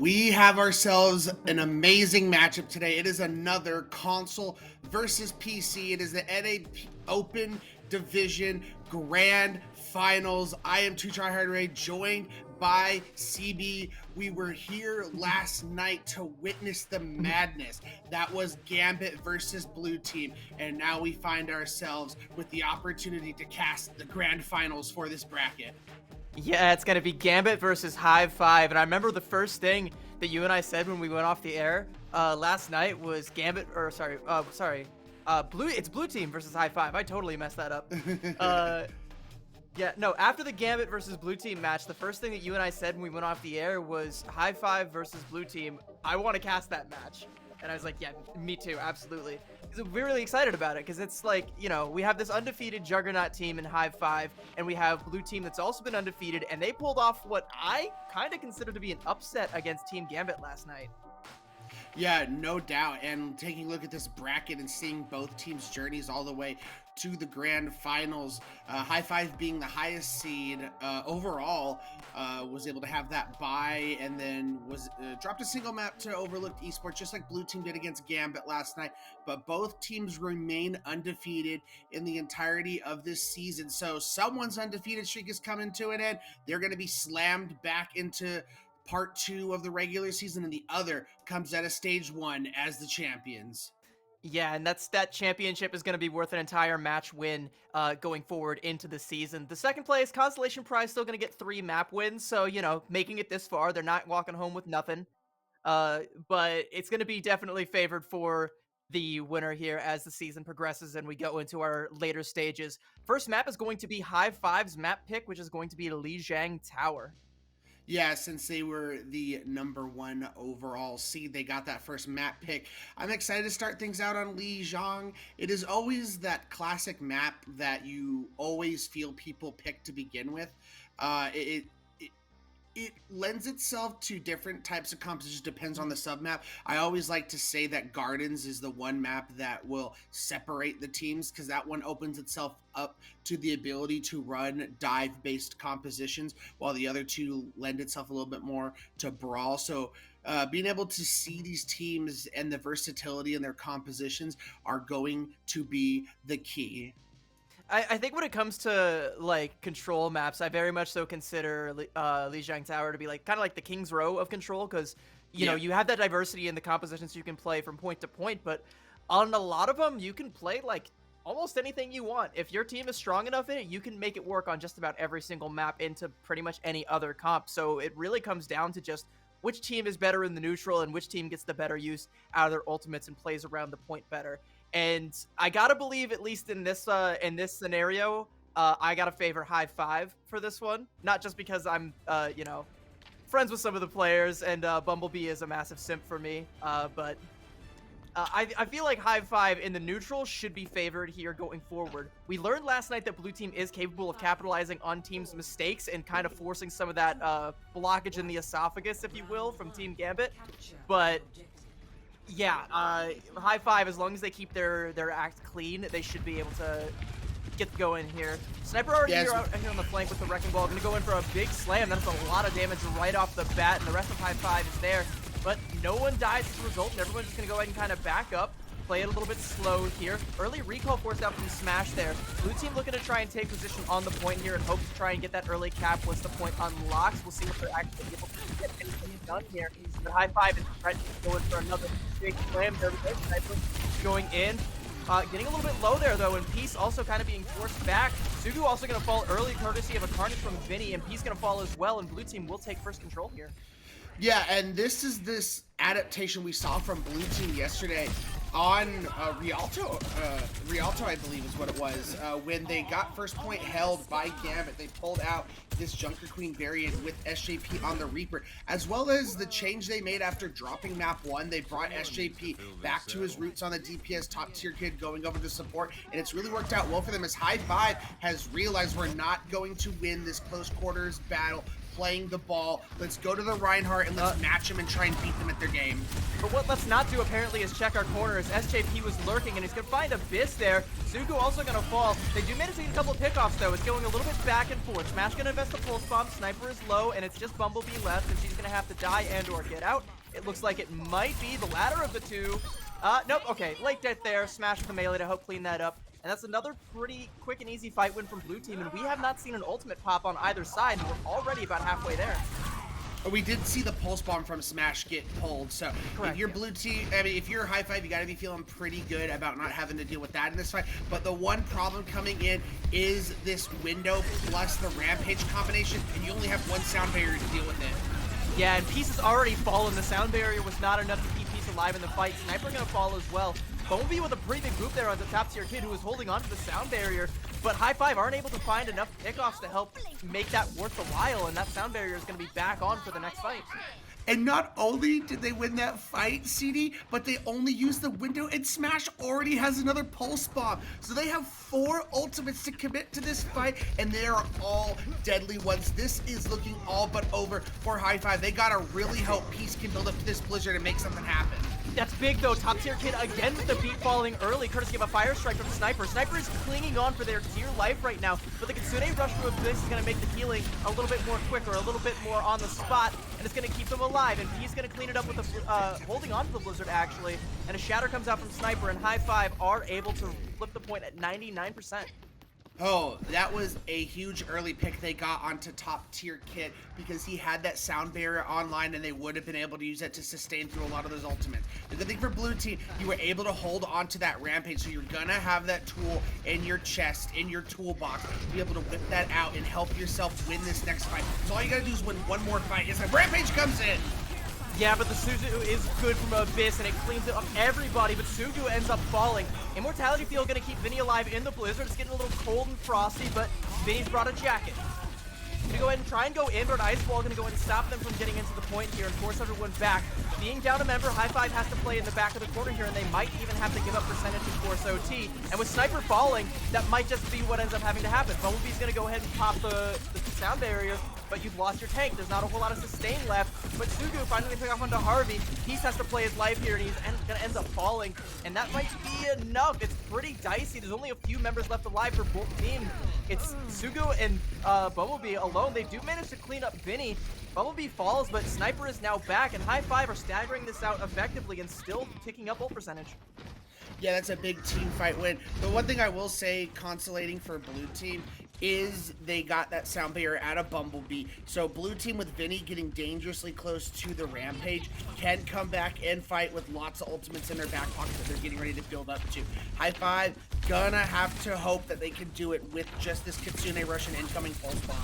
We have ourselves an amazing matchup today. It is another console versus PC. It is the NA Open Division Grand Finals. I am 2 Tryhard Ray, joined by CB. We were here last night to witness the madness that was Gambit versus Blue Team, and now we find ourselves with the opportunity to cast the Grand Finals for this bracket. Yeah, it's gonna be Gambit versus Hive 5, and I remember the first thing that you and I said when we went off the air last night was it's Blue Team versus Hive 5. I totally messed that up. Yeah, no, after the Gambit versus Blue Team match, the first thing that you and I said when we went off the air was Hive 5 versus Blue Team. I want to cast that match. And I was like, yeah, me too, absolutely. Because we're really excited about it, because it's like, you know, we have this undefeated Juggernaut team in Hive 5, and we have Blue Team that's also been undefeated, and they pulled off what I kind of consider to be an upset against Team Gambit last night. Yeah, no doubt. And taking a look at this bracket and seeing both teams' journeys all the way to the grand finals, High Five being the highest seed overall, was able to have that bye, and then was dropped a single map to Overlooked Esports, just like Blue Team did against Gambit last night. But both teams remain undefeated in the entirety of this season. So someone's undefeated streak is coming to an end. They're going to be slammed back into part 2 of the regular season, and the other comes out of stage 1 as the champions. Yeah, and that championship is going to be worth an entire match win going forward into the season. The second place, Constellation Prize, still going to get 3 map wins, so, you know, making it this far, they're not walking home with nothing. But it's going to be definitely favored for the winner here as the season progresses and we go into our later stages. First map is going to be Hive 5's map pick, which is going to be Lijiang Tower. Yeah, since they were the #1 overall seed, they got that first map pick. I'm excited to start things out on Lijiang. It is always that classic map that you always feel people pick to begin with. It lends itself to different types of compositions, depends on the submap. I always like to say that Gardens is the one map that will separate the teams, because that one opens itself up to the ability to run dive-based compositions, while the other two lend itself a little bit more to brawl. So being able to see these teams and the versatility in their compositions are going to be the key. I think when it comes to like control maps, I very much so consider Lijiang Tower to be like kind of like the King's Row of control, because you know you have that diversity in the compositions you can play from point to point, but on a lot of them you can play like almost anything you want. If your team is strong enough in it, you can make it work on just about every single map into pretty much any other comp. So it really comes down to just which team is better in the neutral and which team gets the better use out of their ultimates and plays around the point better. And I gotta believe, at least in this scenario, I gotta favor High 5 for this one. Not just because I'm, you know, friends with some of the players, and Bumblebee is a massive simp for me, but I feel like High 5 in the neutral should be favored here going forward. We learned last night that Blue Team is capable of capitalizing on teams' mistakes and kind of forcing some of that blockage in the esophagus, if you will, from Team Gambit, but yeah, High 5, as long as they keep their act clean, they should be able to get going here. Sniper already here on the flank with the Wrecking Ball, gonna go in for a big slam. That's a lot of damage right off the bat, and the rest of High 5 is there. But no one dies as a result, and everyone's just gonna go ahead and kind of back up. Play it a little bit slow here. Early recall forced out from Smash there. Blue Team looking to try and take position on the point here and hope to try and get that early cap once the point unlocks. We'll see what they're actually able to get anything done here. But High 5 is going for another big slam. There we go. Sniper going in. Getting a little bit low there, though, and Peace also kind of being forced back. Sugu also going to fall early, courtesy of a Carnage from Vinny, and Peace going to fall as well, and Blue Team will take first control here. Yeah, and this is this adaptation we saw from Blue Team yesterday on Rialto, I believe is what it was. When they got first point held by Gambit, they pulled out this Junker Queen variant with SJP on the Reaper, as well as the change they made after dropping map 1. They brought SJP back to his roots on the DPS top tier kid, going over to support, and it's really worked out well for them, as High 5 has realized we're not going to win this close quarters battle playing the ball. Let's go to the Reinhardt and let's match them and try and beat them at their game. But what let's not do apparently is check our corners. SJP was lurking and he's gonna find Abyss there. Sugu also gonna fall. They do manage to get a couple of pickoffs though. It's going a little bit back and forth. Smash gonna invest the pulse bomb. Sniper is low and it's just Bumblebee left and she's gonna have to die and or get out. It looks like it might be the latter of the two. Nope, okay, late death there. Smash with the melee to help clean that up. And that's another pretty quick and easy fight win from blue team, and we have not seen an ultimate pop on either side, and we're already about halfway there. We did see the pulse bomb from Smash get pulled, so correct, if you're blue team, I mean, if you're High Five, you gotta be feeling pretty good about not having to deal with that in this fight. But the one problem coming in is this window plus the Rampage combination, and you only have one sound barrier to deal with it. Yeah, and Peace has already fallen. The sound barrier was not enough to keep Peace alive in the fight. Sniper gonna fall as well. Bumblebee with a pretty big group there on the top tier kid who was holding on to the sound barrier, but High Five aren't able to find enough pickoffs to help make that worth the while, and that sound barrier is going to be back on for the next fight. And not only did they win that fight, CD, but they only used the window, and Smash already has another pulse bomb. So they have 4 ultimates to commit to this fight, and they are all deadly ones. This is looking all but over for High Five. They gotta really hope Peace can build up to this Blizzard and make something happen. That's big though. Top tier kid again with the beat falling early, courtesy of a fire strike from Sniper. Sniper is clinging on for their dear life right now, but the Kitsune rush from Abyss is going to make the healing a little bit more quicker, a little bit more on the spot, and it's going to keep them alive. And he's going to clean it up with a holding on to the Blizzard actually, and a shatter comes out from Sniper, and High Five are able to flip the point at 99%. Oh, that was a huge early pick they got onto top tier kit because he had that sound barrier online and they would have been able to use that to sustain through a lot of those ultimates. The good thing for blue team, you were able to hold onto that Rampage, so you're gonna have that tool in your chest, in your toolbox, to be able to whip that out and help yourself win this next fight. So all you gotta do is win one more fight. It's like Rampage comes in. Yeah, but the Suzu is good from Abyss, and it cleans up everybody, but Sugu ends up falling. Immortality Field gonna keep Vinny alive in the Blizzard. It's getting a little cold and frosty, but Vinny's brought a jacket. Gonna go ahead and try and go in, but Ice Wall gonna go ahead and stop them from getting into the point here and force everyone back. Being down a member, High Five has to play in the back of the corner here, and they might even have to give up percentage to force OT. And with Sniper falling, that might just be what ends up having to happen. Bumblebee's gonna go ahead and pop the sound barrier, but you've lost your tank. There's not a whole lot of sustain left, but Sugu finally pick off onto Harvey. Peace has to play his life here, and he's gonna end up falling, and that might be enough. It's pretty dicey. There's only a few members left alive for both teams. It's Sugu and Bumblebee alone. They do manage to clean up Vinny. Bumblebee falls, but Sniper is now back, and High Five are staggering this out effectively and still ticking up ult percentage. Yeah, that's a big team fight win. The one thing I will say, consolating for blue team, is they got that sound barrier out of Bumblebee. So blue team with Vinny getting dangerously close to the Rampage can come back and fight with lots of ultimates in their back pocket that they're getting ready to build up to. High Five gonna have to hope that they can do it with just this Kitsune Rush and incoming pulse bomb.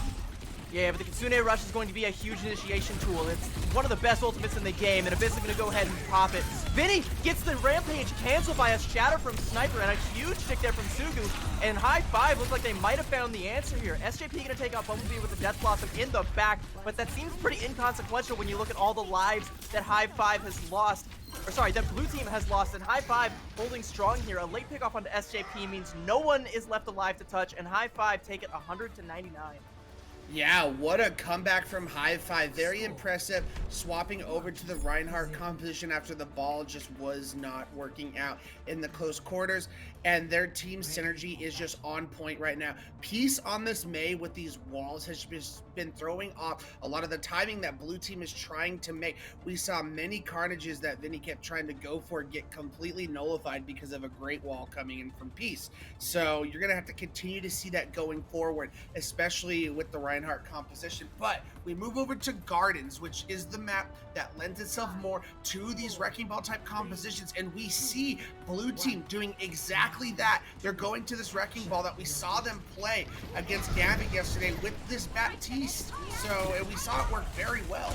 Yeah, but the Kitsune Rush is going to be a huge initiation tool. It's one of the best ultimates in the game, and Abyss is going to go ahead and pop it. Vinny gets the Rampage canceled by a shatter from Sniper, and a huge stick there from Sugu, and High Five looks like they might have found the answer here. SJP going to take out Bumblebee with the Death Blossom in the back, but that seems pretty inconsequential when you look at all the lives that High Five has lost. Or sorry, that blue team has lost, and High Five holding strong here. A late pickoff onto SJP means no one is left alive to touch, and High Five take it 100-99. Yeah, what a comeback from Hive 5. Very impressive, swapping over to the Reinhardt composition after the ball just was not working out in the close quarters, and their team synergy is just on point right now. Peace on this Mei with these walls has just been throwing off a lot of the timing that blue team is trying to make. We saw many carnages that Vinny kept trying to go for get completely nullified because of a great wall coming in from Peace. So you're going to have to continue to see that going forward, especially with the Reinhardt composition. But we move over to Gardens, which is the map that lends itself more to these Wrecking Ball type compositions, and we see blue team doing exactly that. They're going to this Wrecking Ball that we saw them play against Gambit yesterday with this Baptiste, so and we saw it work very well.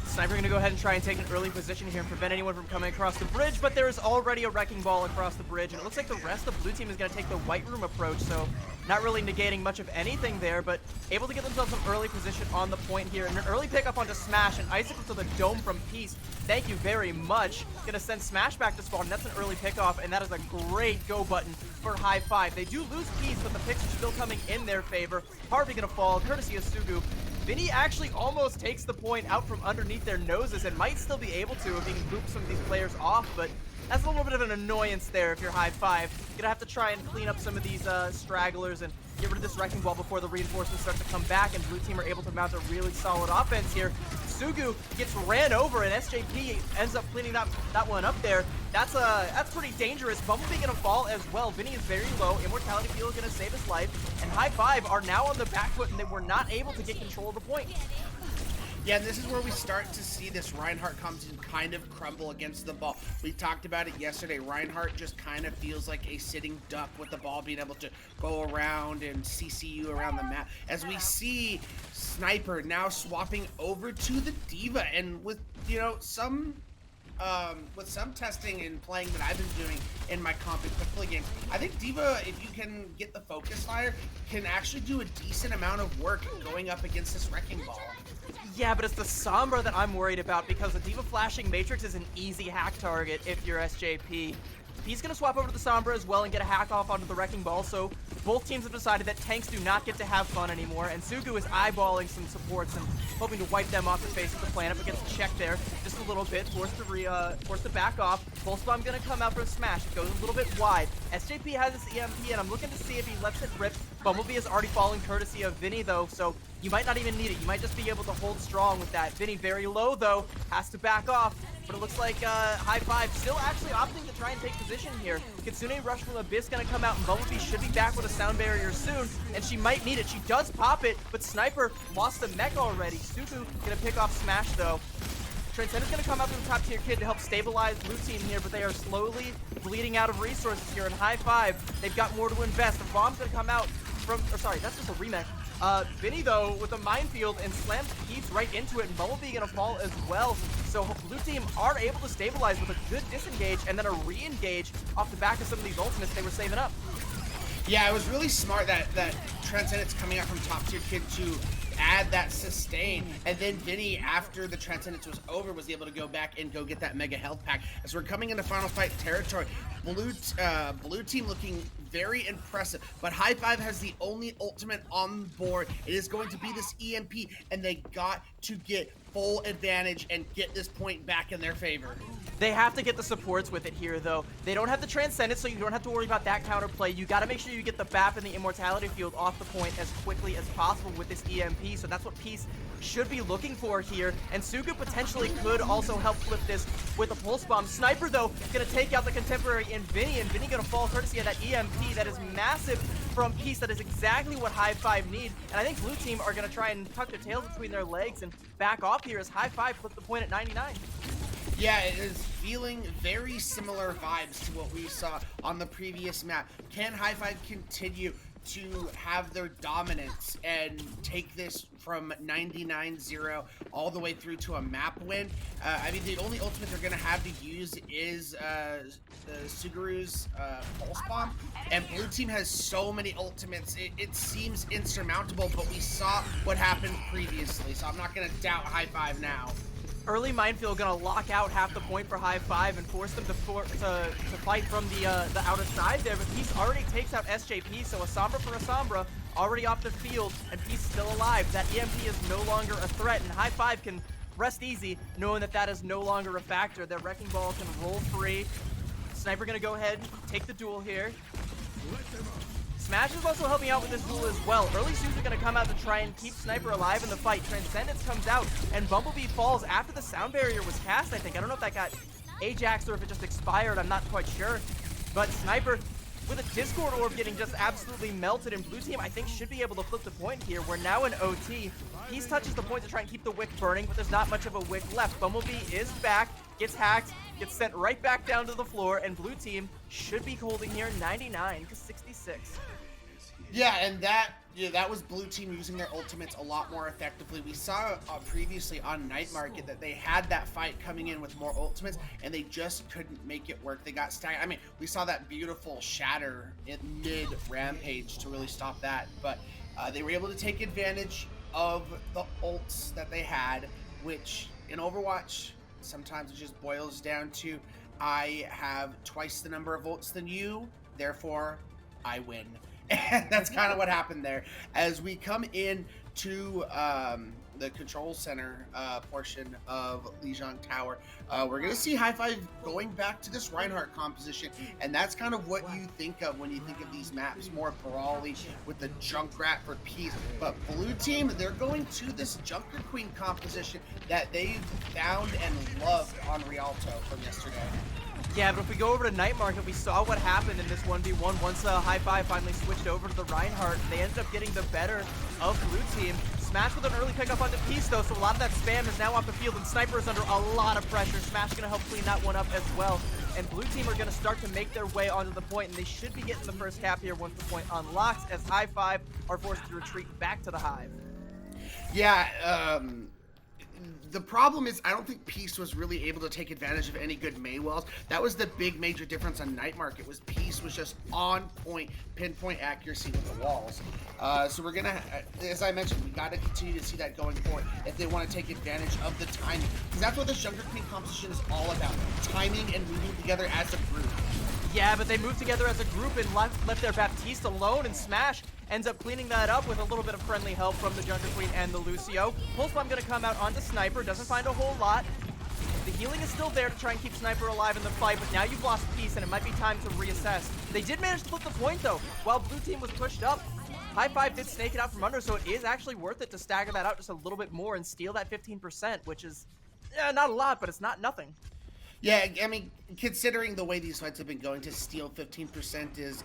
Sniper gonna go ahead and try and take an early position here and prevent anyone from coming across the bridge, but there is already a Wrecking Ball across the bridge, and it looks like the rest of blue team is gonna take the White Room approach, so not really negating much of anything there, but able to get themselves some early position on the point here, and an early pickup onto Smash, and Icicle to the Dome from Peace. Thank you very much. Gonna send Smash back to spawn, and that's an early pickoff, and that is a great go button for High Five. They do lose Peace, but the picks are still coming in their favor. Harvey gonna fall, courtesy of Sugu. Vinny actually almost takes the point out from underneath their noses and might still be able to if he can boop some of these players off, but that's a little bit of an annoyance there if you're Hive 5. You're gonna have to try and clean up some of these stragglers and get rid of this Wrecking Ball before the reinforcements start to come back, and blue team are able to mount a really solid offense here. Sugu gets ran over, and SJP ends up cleaning that one up there. That's pretty dangerous. Bumblebee gonna fall as well. Vinny is very low. Immortality Field gonna save his life, and Hive 5 are now on the back foot, and they were not able to get control of the point. Yeah, and this is where we start to see this Reinhardt comes and kind of crumble against the ball. We talked about it yesterday. Reinhardt just kind of feels like a sitting duck with the ball, being able to go around and CCU around the map. As we see Sniper now swapping over to the D.Va, and with, you know, some testing and playing that I've been doing in my comp and quick play games, I think D.Va, if you can get the focus fire, can actually do a decent amount of work going up against this Wrecking Ball. Yeah, but it's the Sombra that I'm worried about, because the D.Va flashing Matrix is an easy hack target if you're SJP. He's going to swap over to the Sombra as well and get a hack off onto the Wrecking Ball, so both teams have decided that tanks do not get to have fun anymore, and Sugu is eyeballing some supports and hoping to wipe them off the face of the planet, but gets checked there just a little bit, forced to back off. Pulse Bomb going to come out for a smash. It goes a little bit wide. SJP has his EMP, and I'm looking to see if he lets it rip. Bumblebee is already falling courtesy of Vinny, though, so you might not even need it. You might just be able to hold strong with that. Vinny very low, though, has to back off. But it looks like Hive 5 still actually opting to try and take position here. Kitsune Rush from Abyss gonna come out, and Bumblebee should be back with a sound barrier soon, and she might need it. She does pop it, but Sniper lost the mech already. Sugu gonna pick off Smash, though. Transcender's gonna come out from the top tier kid to help stabilize blue team here, but they are slowly bleeding out of resources here in Hive 5. They've got more to invest. The bomb's gonna come out from, or sorry, that's just a remake. Vinny, though, with a minefield and slams Heaves right into it, and Bumblebee gonna fall as well. So blue team are able to stabilize with a good disengage and then a re-engage off the back of some of these ultimates they were saving up. Yeah, it was really smart that Transcendence coming out from top tier kid to add that sustain, and then Vinny, after the Transcendence was over, was able to go back and go get that mega health pack. As we're coming into final fight territory, blue team looking very impressive, but Hive 5 has the only ultimate on board. It is going to be this EMP, and they got to get full advantage and get this point back in their favor. They have to get the supports with it here, though. They don't have the Transcendence, so you don't have to worry about that counterplay. You got to make sure you get the BAP and the Immortality Field off the point as quickly as possible with this EMP, so that's what Peace should be looking for here. And Sugu potentially could also help flip this with a Pulse Bomb. Sniper, though, going to take out the Contemporary and Vinny going to fall courtesy of that EMP that is massive from Peace. That is exactly what Hive 5 need, and I think blue team are going to try and tuck their tails between their legs and back off here as Hive 5 flip the point at 99. Yeah, it is feeling very similar vibes to what we saw on the previous map. Can Hive 5 continue to have their dominance and take this from 99-0 all the way through to a map win? I mean, the only ultimate they're going to have to use is the Suguru's Pulse Bomb, and blue team has so many ultimates, it seems insurmountable, but we saw what happened previously, so I'm not going to doubt Hive 5 now. Early Minefield gonna lock out half the point for Hive 5 and force them to fight from the outer side there, but Peace already takes out SJP, so a Sombra for a Sombra already off the field, and Peace still alive. That EMP is no longer a threat, and Hive 5 can rest easy knowing that that is no longer a factor. Their Wrecking Ball can roll free. Sniper gonna go ahead, take the duel here. Smash is also helping out with this duel as well. Early Suits are going to come out to try and keep Sniper alive in the fight. Transcendence comes out, and Bumblebee falls after the sound barrier was cast, I think. I don't know if that got Ajaxed or if it just expired. I'm not quite sure. But Sniper, with a Discord Orb getting just absolutely melted, and blue team, I think, should be able to flip the point here. We're now in OT. Peace touches the point to try and keep the wick burning, but there's not much of a wick left. Bumblebee is back, gets hacked, gets sent right back down to the floor, and blue team should be holding here 99-66. Yeah, and that was blue team using their ultimates a lot more effectively. We saw previously on Night Market that they had that fight coming in with more ultimates, and they just couldn't make it work. They got stagnant. I mean, we saw that beautiful shatter in mid-rampage to really stop that, but they were able to take advantage of the ults that they had, which in Overwatch, sometimes it just boils down to, I have twice the number of ults than you, therefore I win. And that's kind of what happened there. As we come in to the control center portion of Lijiang Tower, we're going to see High Five going back to this Reinhardt composition. And that's kind of what you think of when you think of these maps, more brawly with the Junkrat for peace. But blue team, they're going to this Junker Queen composition that they found and loved on Rialto from yesterday. Yeah, but if we go over to Night Market, we saw what happened in this 1v1 once High Five finally switched over to the Reinhardt. They ended up getting the better of blue team. Smash with an early pickup onto Peace, though, so a lot of that spam is now off the field, and Sniper is under a lot of pressure. Smash going to help clean that one up as well. And blue team are going to start to make their way onto the point, and they should be getting the first cap here once the point unlocks, as High Five are forced to retreat back to the Hive. Yeah, the problem is I don't think Peace was really able to take advantage of any good Maywells. That was the big major difference on Night Market, was Peace was just on point, pinpoint accuracy with the walls. So we're gonna, as I mentioned, we gotta continue to see that going forward if they want to take advantage of the timing. Because that's what this Junker Queen competition is all about, timing and moving together as a group. Yeah, but they moved together as a group and left their Baptiste alone, and Smash ends up cleaning that up with a little bit of friendly help from the Junker Queen and the Lucio. Pulse Bomb gonna come out onto Sniper, doesn't find a whole lot. The healing is still there to try and keep Sniper alive in the fight, but now you've lost Peace and it might be time to reassess. They did manage to flip the point though. While blue team was pushed up, High Five did snake it out from under, so it is actually worth it to stagger that out just a little bit more and steal that 15%, which is not a lot, but it's not nothing. Yeah, I mean, considering the way these fights have been going, to steal 15% is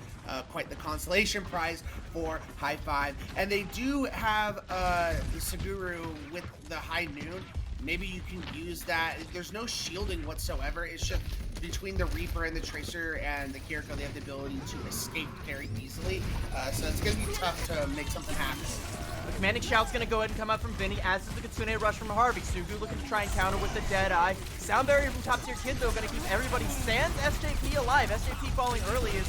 quite the consolation prize for High Five. And they do have the Saguru with the High Noon. Maybe you can use that. There's no shielding whatsoever. It's just between the Reaper and the Tracer and the Kiriko, they have the ability to escape very easily. So it's going to be tough to make something happen. The commanding shout's gonna go ahead and come out from Vinny, as is the Kitsune rush from Harvey. Sugu looking to try and counter with the Deadeye. Sound barrier from top tier kid though, gonna keep everybody sans SJP alive. SJP falling early is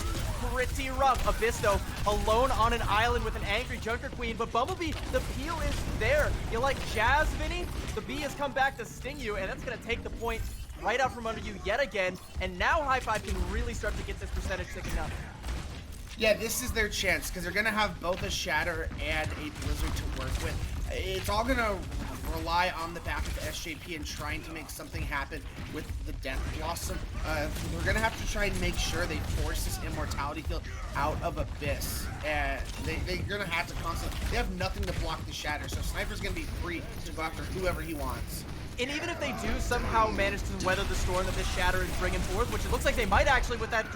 pretty rough. Abyss though, alone on an island with an angry Junker Queen, but Bumblebee, the peel is there. You like Jazz, Vinny? The bee has come back to sting you, and that's gonna take the point right out from under you yet again. And now High Five can really start to get this percentage ticking up. Yeah, this is their chance, because they're going to have both a Shatter and a Blizzard to work with. It's all going to rely on the back of SJP and trying to make something happen with the Death Blossom. We're going to have to try and make sure they force this Immortality field out of Abyss. And they're going to have to constantly... They have nothing to block the Shatter, so Sniper's going to be free to go after whoever he wants. And even if they do somehow manage to weather the storm that this Shatter is bringing forth, which it looks like they might actually with that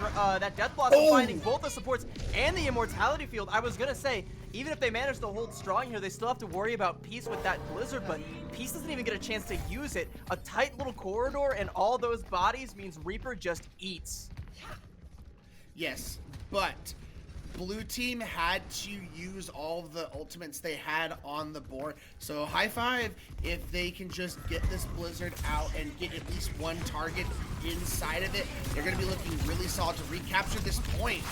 Death Blossom finding both the supports and the Immortality field. I was gonna say, even if they manage to hold strong here, they still have to worry about Peace with that Blizzard, but Peace doesn't even get a chance to use it. A tight little corridor and all those bodies means Reaper just eats. Yes, but blue team had to use all the ultimates they had on the board. So High Five, if they can just get this Blizzard out and get at least one target inside of it, they're going to be looking really solid to recapture this point.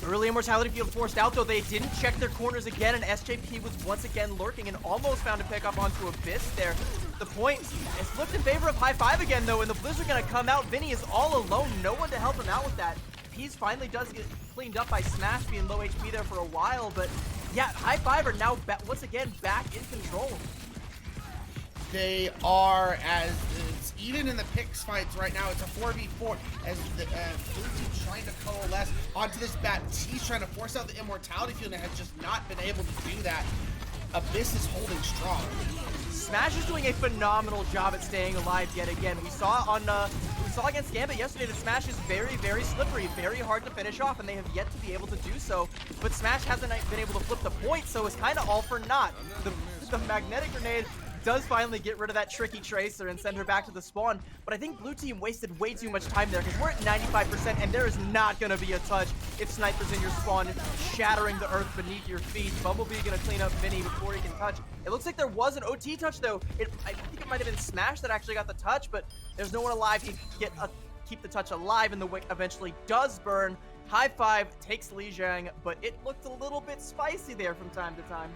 Early Immortality field forced out, though. They didn't check their corners again, and SJP was once again lurking and almost found a pickup onto Abyss there. The point is flipped in favor of High Five again, though, and the Blizzard going to come out. Vinny is all alone. No one to help him out with that. Peace finally does get cleaned up by Smash being low HP there for a while, but yeah, High Five are now once again back in control. They are, as it's even in the picks fights right now, it's a 4v4 as the blue team trying to coalesce onto this Baptiste, trying to force out the Immortality field, and has just not been able to do that. Abyss is holding strong. Smash is doing a phenomenal job at staying alive yet again. We saw against Gambit yesterday that Smash is very, very slippery, very hard to finish off, and they have yet to be able to do so. But Smash hasn't been able to flip the point, so it's kind of all for naught. The magnetic grenade does finally get rid of that tricky Tracer and send her back to the spawn, but I think blue team wasted way too much time there, because we're at 95% and there is not going to be a touch if Sniper's in your spawn, shattering the earth beneath your feet. Bumblebee going to clean up Vinny before he can touch. It looks like there was an OT touch though. I think it might have been Smash that actually got the touch, but there's no one alive to keep the touch alive, and the wick eventually does burn. High Five takes Lijiang, but it looked a little bit spicy there from time to time.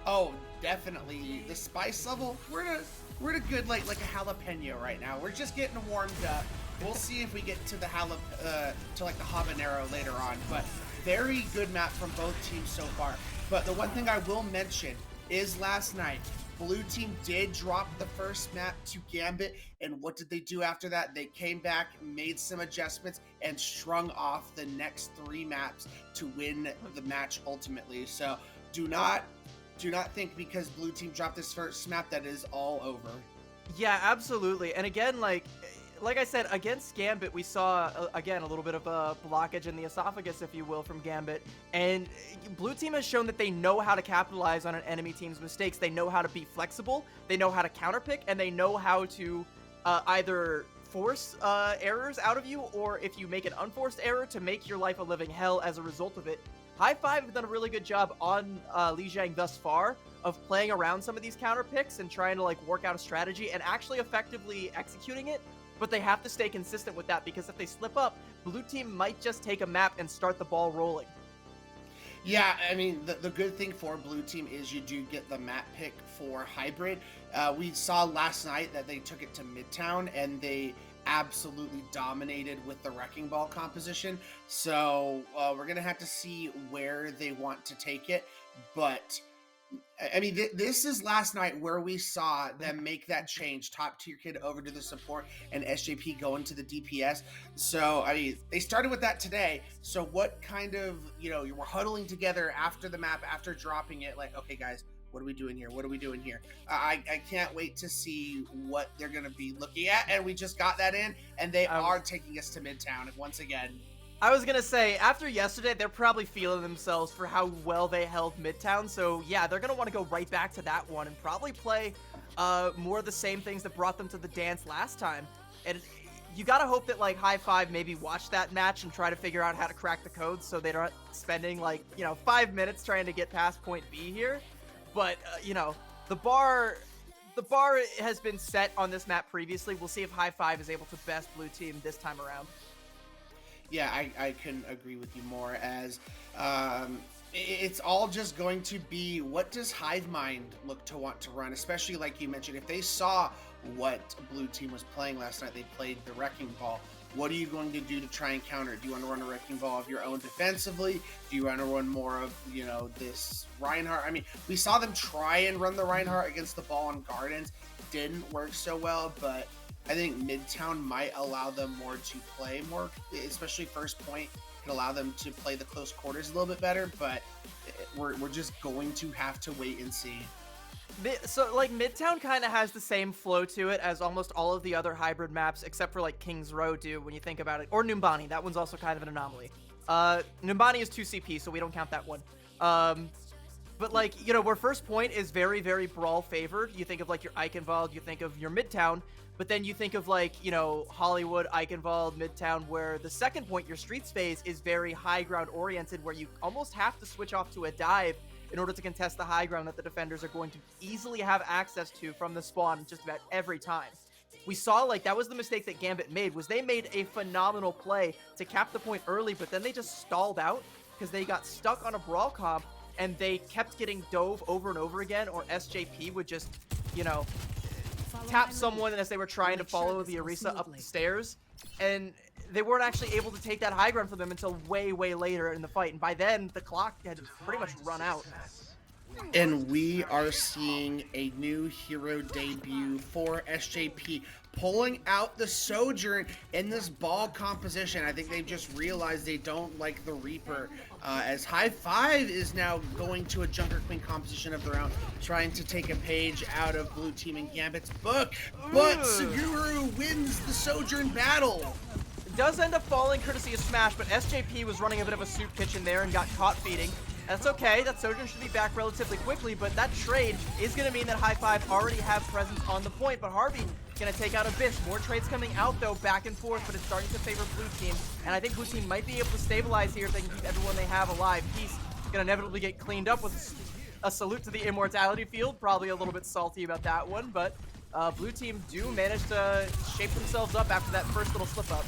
Oh, definitely. The spice level, we're at a good like a jalapeno right now. We're just getting warmed up. We'll see if we get to the to like the habanero later on. But very good map from both teams so far. But the one thing I will mention is last night, blue team did drop the first map to Gambit, and what did they do after that? They came back, made some adjustments, and strung off the next 3 maps to win the match ultimately. So do not think because blue team dropped this first map that is all over. Yeah, absolutely. And again, like I said, against Gambit, we saw, again, a little bit of a blockage in the esophagus, if you will, from Gambit. And blue team has shown that they know how to capitalize on an enemy team's mistakes. They know how to be flexible, they know how to counterpick, and they know how to either force errors out of you, or if you make an unforced error, to make your life a living hell as a result of it. Hive have done a really good job on Lijiang thus far of playing around some of these counter picks and trying to like work out a strategy and actually effectively executing it. But they have to stay consistent with that, because if they slip up, blue team might just take a map and start the ball rolling. Yeah, I mean, the good thing for blue team is you do get the map pick for hybrid. We saw last night that they took it to Midtown, and they absolutely dominated with the wrecking ball composition. So we're going to have to see where they want to take it. But I mean, this is last night where we saw them make that change, top tier kid over to the support, and SJP go into the DPS. So, I mean, they started with that today. So what kind of, you know, you were huddling together after the map, after dropping it, like, okay, guys, what are we doing here? What are we doing here? I can't wait to see what they're going to be looking at. And we just got that in, and they are taking us to Midtown once again. I was going to say, after yesterday, they're probably feeling themselves for how well they held Midtown. So, yeah, they're going to want to go right back to that one and probably play more of the same things that brought them to the dance last time. And you got to hope that, like, Hive maybe watch that match and try to figure out how to crack the codes so they're not spending, like, 5 minutes trying to get past point B here. But, the bar has been set on this map previously. We'll see if Hive is able to best blue team this time around. Yeah, I couldn't agree with you more, as it's all just going to be, what does Hive Mind look to want to run, especially like you mentioned, if they saw what blue team was playing last night, they played the wrecking ball. What are you going to do to try and counter? Do you want to run a wrecking ball of your own defensively? Do you want to run more of, this Reinhardt? I mean, we saw them try and run the Reinhardt against the ball on Gardens. Didn't work so well, but I think Midtown might allow them more to play more, especially first point can allow them to play the close quarters a little bit better, but we're just going to have to wait and see. So, like, Midtown kind of has the same flow to it as almost all of the other hybrid maps, except for, like, King's Row do, when you think about it. Or Numbani, that one's also kind of an anomaly. Numbani is 2 CP, so we don't count that one. But, like, where first point is very, very brawl favored, you think of, like, your Eichenwald, you think of your Midtown, but then you think of, like, Hollywood, Eichenwald, Midtown, where the second point, your streets phase, is very high ground oriented, where you almost have to switch off to a dive in order to contest the high ground that the defenders are going to easily have access to from the spawn just about every time. We saw, like, that was the mistake that Gambit made, was they made a phenomenal play to cap the point early, but then they just stalled out because they got stuck on a brawl comp, and they kept getting dove over and over again, or SJP would just, tap someone as they were trying to follow the Orisa up the stairs, and they weren't actually able to take that high ground from them until way, way later in the fight, and by then, the clock had pretty much run out. And we are seeing a new hero debut for SJP, pulling out the Sojourn in this ball composition. I think they've just realized they don't like the Reaper, as Hive is now going to a Junker Queen composition of their own, trying to take a page out of blue team and Gambit's book, but Suguru wins the Sojourn battle. It does end up falling courtesy of Smash, but SJP was running a bit of a soup kitchen there and got caught feeding. That's okay, that Sojourn should be back relatively quickly, but that trade is going to mean that Hive already have presence on the point, but Harvey going to take out Abyss. More trades coming out, though, back and forth, but it's starting to favor blue team, and I think blue team might be able to stabilize here if they can keep everyone they have alive. Peace going to inevitably get cleaned up with a salute to the immortality field, probably a little bit salty about that one, but blue team do manage to shape themselves up after that first little slip-up.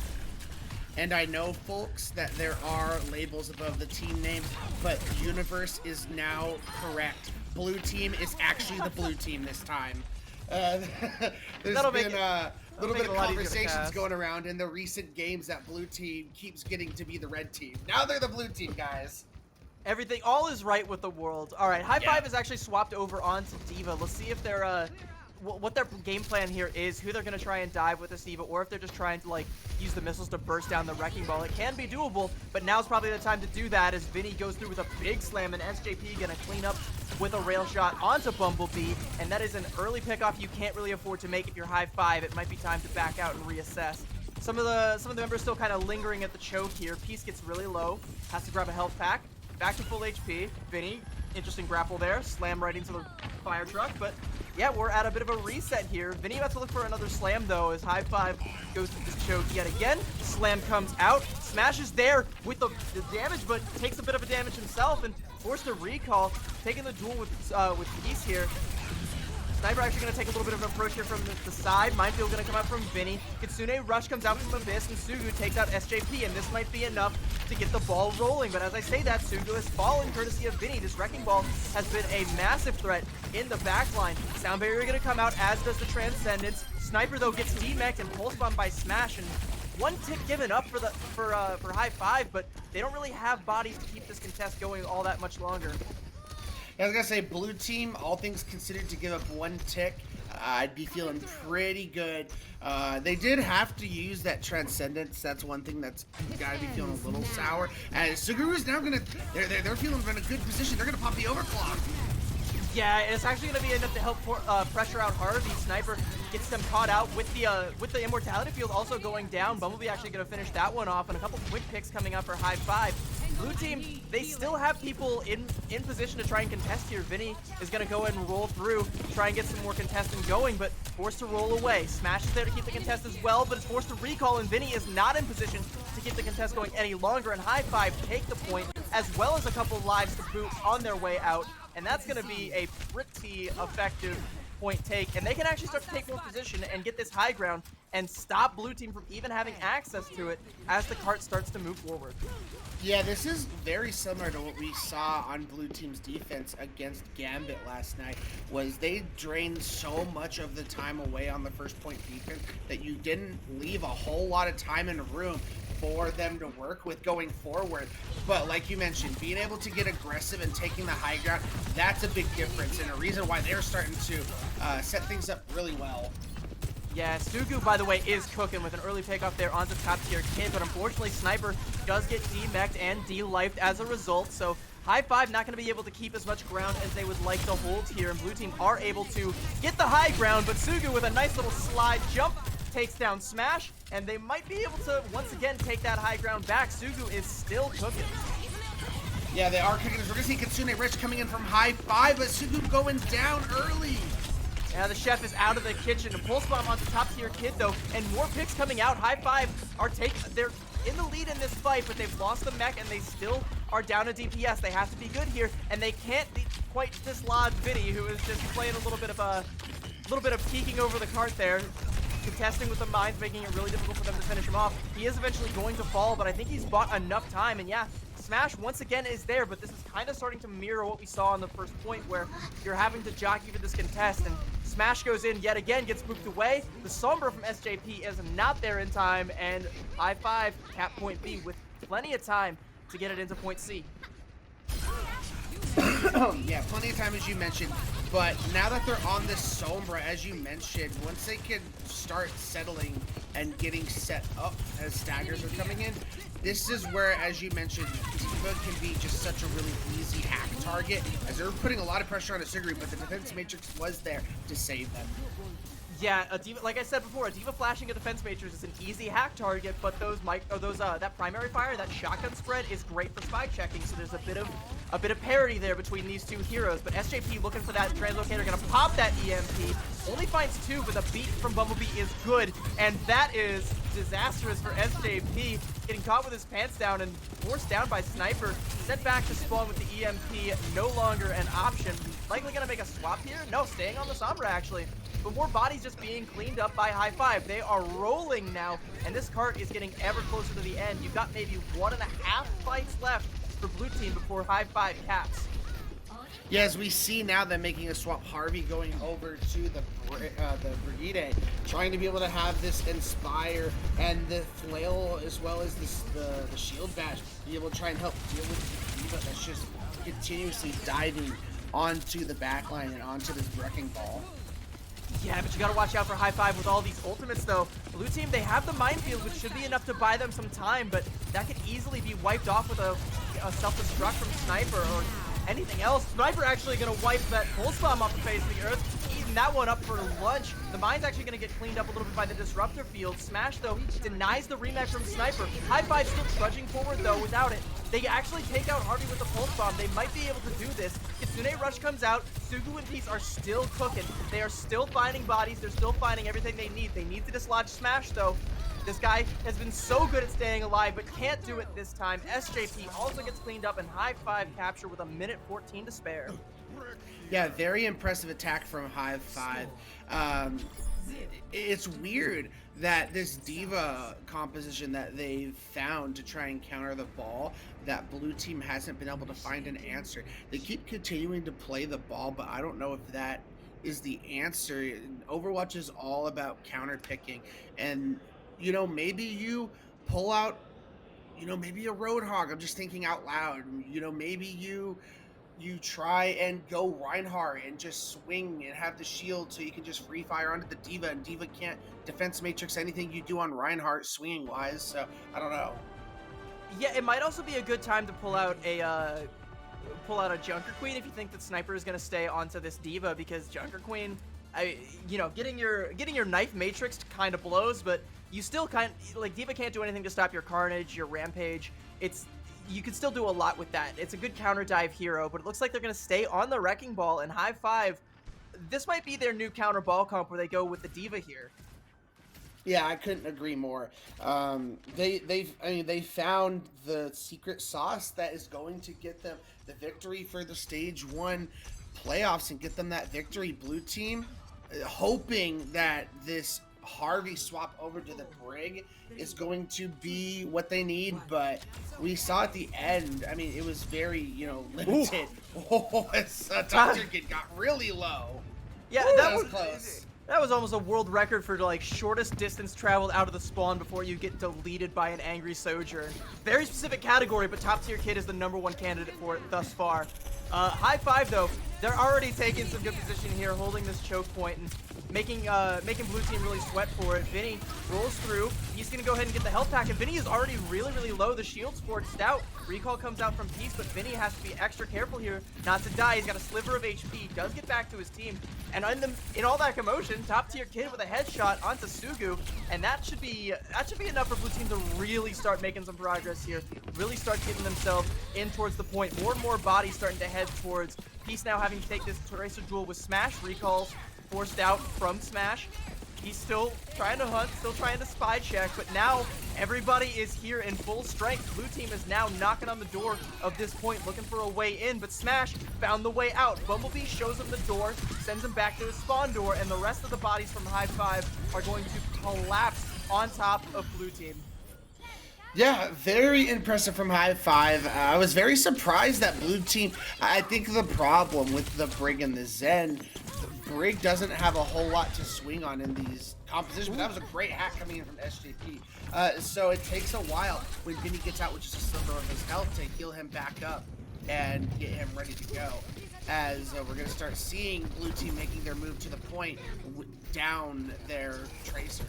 And I know, folks, that there are labels above the team name, but Universe is now correct. Blue team is actually the blue team this time. Uh, there's That'll been make it- a little make bit it of a lot easier to conversations cast. going around in the recent games that blue team keeps getting to be the red team. Now they're the blue team, guys. Everything, all is right with the world. All right, High Yeah. Five is actually swapped over onto D.Va. Let's see if they're, what their game plan here is, who they're going to try and dive with this D.Va, or if they're just trying to, like, use the missiles to burst down the Wrecking Ball. It can be doable, but now's probably the time to do that as Vinny goes through with a big slam, and SJP going to clean up with a rail shot onto Bumblebee, and that is an early pickoff you can't really afford to make if you're High Five. It might be time to back out and reassess. Some of the members still kind of lingering at the choke here. Peace gets really low, has to grab a health pack. Back to full HP. Vinny, interesting grapple there. Slam right into the fire truck. But yeah, we're at a bit of a reset here. Vinny about to look for another slam though as High Five goes to this choke yet again. Slam comes out. Smash is there with the damage, but takes a bit of a damage himself and forced to recall. Taking the duel with Peace here. Sniper actually going to take a little bit of an approach here from the side. Minefield going to come out from Vinny. Kitsune Rush comes out from Abyss, and Sugu takes out SJP, and this might be enough to get the ball rolling. But as I say that, Sugu has fallen courtesy of Vinny. This Wrecking Ball has been a massive threat in the backline. Sound Barrier going to come out, as does the Transcendence. Sniper, though, gets demeched and pulse bombed by Smash, and one tick given up for High Five, but they don't really have bodies to keep this contest going all that much longer. I was gonna say, blue team, all things considered, to give up one tick, I'd be feeling pretty good. They did have to use that Transcendence. That's one thing that's gotta be feeling a little sour. And Suguru's now gonna, they're feeling in a good position. They're gonna pop the overclock. Yeah, it's actually going to be enough to help pressure out Harvey. Sniper gets them caught out with the Immortality Field also going down. Bumblebee actually going to finish that one off, and a couple quick picks coming up for High Five. Blue team, they still have people in position to try and contest here. Vinny is going to go ahead and roll through, try and get some more contesting going, but forced to roll away. Smash is there to keep the contest as well, but it's forced to recall, and Vinny is not in position to keep the contest going any longer, and High Five take the point, as well as a couple lives to boot on their way out. And that's going to be a pretty effective point take. And they can actually start to take more position and get this high ground and stop blue team from even having access to it as the cart starts to move forward. Yeah, this is very similar to what we saw on blue team's defense against Gambit last night. Was they drained so much of the time away on the first point defense that you didn't leave a whole lot of time in room for them to work with going forward. But like you mentioned, being able to get aggressive and taking the high ground, that's a big difference, and a reason why they're starting to set things up really well. Yeah, Sugu, by the way, is cooking with an early takeoff there onto top tier Kid, but unfortunately Sniper does get demeched and de-lifed as a result, so High Five not going to be able to keep as much ground as they would like to hold here, and blue team are able to get the high ground, but Sugu with a nice little slide jump takes down Smash, and they might be able to once again take that high ground back. Sugu is still cooking. Yeah, they are cooking. We're going to see Kitsune Rich coming in from High Five, but Sugu going down early. Yeah, the chef is out of the kitchen. A pulse bomb onto top tier Kid though, and more picks coming out. High Five are they're in the lead in this fight, but they've lost the mech and they still are down a DPS. They have to be good here, and they can't quite dislodge Vinny, who is just playing a little bit of peeking over the cart there. Contesting with the mines, making it really difficult for them to finish him off. He is eventually going to fall, but I think he's bought enough time, and yeah, Smash once again is there, but this is kind of starting to mirror what we saw on the first point, where you're having to jockey for this contest, and Smash goes in yet again, gets moved away. The Sombra from SJP is not there in time, and High Five cap point B with plenty of time to get it into point C. Yeah, plenty of time, as you mentioned, but now that they're on this Sombra, as you mentioned, once they can start settling and getting set up as staggers are coming in, this is where, as you mentioned, D.Va can be just such a really easy hack target, as they're putting a lot of pressure on a Sigrid, but the defense matrix was there to save them. Yeah, a D.Va, like I said before, a D.Va flashing a defense matrix is an easy hack target, but that primary fire, that shotgun spread is great for spy checking. So there's a bit of parity there between these two heroes. But SJP looking for that translocator, gonna pop that EMP. Only finds two, but the beat from Bumblebee is good, and that is disastrous for SJP. Getting caught with his pants down and forced down by Sniper. Sent back to spawn with the EMP, no longer an option. Likely gonna make a swap here? No, staying on the Sombra actually. But more bodies just being cleaned up by High Five. They are rolling now, and this cart is getting ever closer to the end. You've got maybe 1.5 fights left for blue team before High Five caps. Yeah, as we see now them making a swap, Harvey going over to the Brigide, trying to be able to have this Inspire and the Flail as well as the Shield Bash, be able to try and help deal with the Diva that's just continuously diving onto the backline and onto this Wrecking Ball. Yeah, but you gotta watch out for High-Five with all these ultimates, though. Blue team, they have the Minefield, which should be enough to buy them some time, but that could easily be wiped off with a self-destruct from Sniper or anything else. Sniper actually gonna wipe that Pulse Bomb off the face of the earth, eating that one up for lunch. The mine's actually gonna get cleaned up a little bit by the Disruptor field. Smash, though, denies the rematch from Sniper. High-Five still trudging forward, though, without it. They actually take out Harvey with the Pulse Bomb. They might be able to do this. Kitsune Rush comes out. Sugu and Peace are still cooking. They are still finding bodies. They're still finding everything they need. They need to dislodge Smash, though. This guy has been so good at staying alive, but can't do it this time. SJP also gets cleaned up, and High-Five capture with a minute 14 to spare. Yeah, very impressive attack from Hive. It's weird that this Diva composition that they've found to try and counter the ball, that blue team hasn't been able to find an answer. They keep continuing to play the ball, but I don't know if that is the answer. Overwatch is all about counter picking, and you know, maybe you pull out, you know, maybe a Roadhog. I'm just thinking out loud. You know, maybe you try and go Reinhardt and just swing and have the shield so you can just free fire onto the Diva, and Diva can't defense matrix anything you do on Reinhardt swinging wise. So I don't know. Yeah, it might also be a good time to pull out a Junker Queen if you think that Sniper is gonna stay onto this Diva, because Junker Queen, you know, getting your knife matrix kind of blows, but you still like Diva can't do anything to stop your Carnage, your Rampage. You can still do a lot with that. It's a good counter dive hero, but it looks like they're gonna stay on the Wrecking Ball, and High-Five, this might be their new counter ball comp where they go with the Diva here. Yeah, I couldn't agree more. They found the secret sauce that is going to get them the victory for the stage 1 playoffs and get them that victory. Blue team, hoping that this Harvey swap over to the Brig is going to be what they need, but we saw at the end, I mean, it was very, you know, limited. Oh, Target got really low. Yeah, Ooh, that was close. That was almost a world record for like shortest distance traveled out of the spawn before you get deleted by an angry Sojourn. Very specific category, but Top Tier Kid is the #1 candidate for it thus far. High-Five, though, they're already taking some good position here, holding this choke point and making blue team really sweat for it. Vinny rolls through. He's gonna go ahead and get the health pack, and Vinny is already really low. The shield's forged out. Recall comes out from Peace, but Vinny has to be extra careful here not to die. He's got a sliver of HP. Does get back to his team, and in all that commotion, Top Tier Kid with a headshot onto Sugu, and that should be enough for blue team to really start making some progress here. Really start getting themselves in towards the point. More and more bodies starting to head towards Peace now, having to take this Tracer duel with Smash. Recalls forced out from Smash. He's still trying to hunt, still trying to spy check, but now everybody is here in full strength. Blue team is now knocking on the door of this point, looking for a way in, but Smash found the way out. Bumblebee shows him the door, sends him back to his spawn door, and the rest of the bodies from High-Five are going to collapse on top of blue team. Yeah, very impressive from High-Five. I was very surprised that blue team, I think the problem with the Brig and the Zen, the Brig doesn't have a whole lot to swing on in these compositions, but that was a great hack coming in from SJP. So it takes a while when Vinny gets out with just a sliver of his health to heal him back up and get him ready to go. As we're going to start seeing blue team making their move to the point down their Tracer.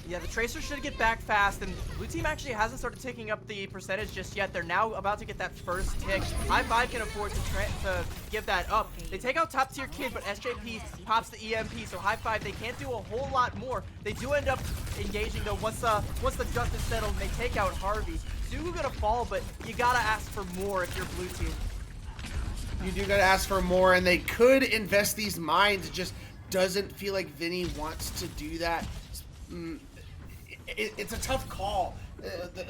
Yeah, the Tracer should get back fast, and blue team actually hasn't started ticking up the percentage just yet. They're now about to get that first tick. High-Five can afford to give that up. They take out Top Tier Kid, but SJP pops the EMP, so High-Five, they can't do a whole lot more. They do end up engaging, though, once the dust is settled, and they take out Harvey. Sugu gonna fall, but you gotta ask for more if you're blue team. You do gotta ask for more, and they could invest these mines. It just doesn't feel like Vinny wants to do that. It's a tough call.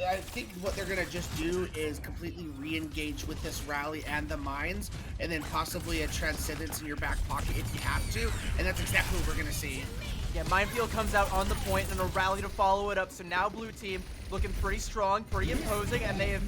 I think what they're going to just do is completely re-engage with this rally and the mines, and then possibly a Transcendence in your back pocket if you have to, and that's exactly what we're going to see. Yeah, Minefield comes out on the point and a rally to follow it up, so now blue team looking pretty strong, pretty imposing, and they have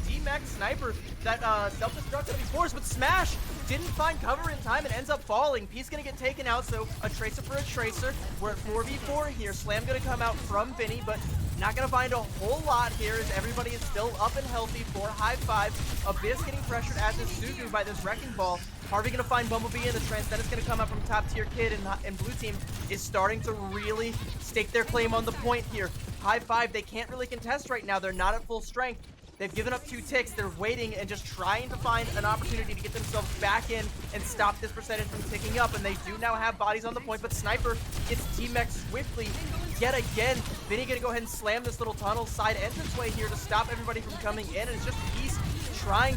D-Max Sniper that self-destruct that he forced, but Smash didn't find cover in time and ends up falling. P's gonna get taken out, so a Tracer for a Tracer. We're at 4v4 here. Slam gonna come out from Vinny, but not gonna find a whole lot here as everybody is still up and healthy for Hive 5. Abyss getting pressured as is Sugu by this Wrecking Ball. Harvey gonna find Bumblebee, and the Transcendent's gonna come out from top tier Kid, and blue team is starting to really stake their claim on the point here. Hive 5, they can't really contest right now. They're not at full strength. They've given up 2 ticks. They're waiting and just trying to find an opportunity to get themselves back in and stop this percentage from ticking up. And they do now have bodies on the point, but Sniper gets T-Mech swiftly yet again. Vinny gonna go ahead and slam this little tunnel side entranceway here to stop everybody from coming in. And it's just Peace trying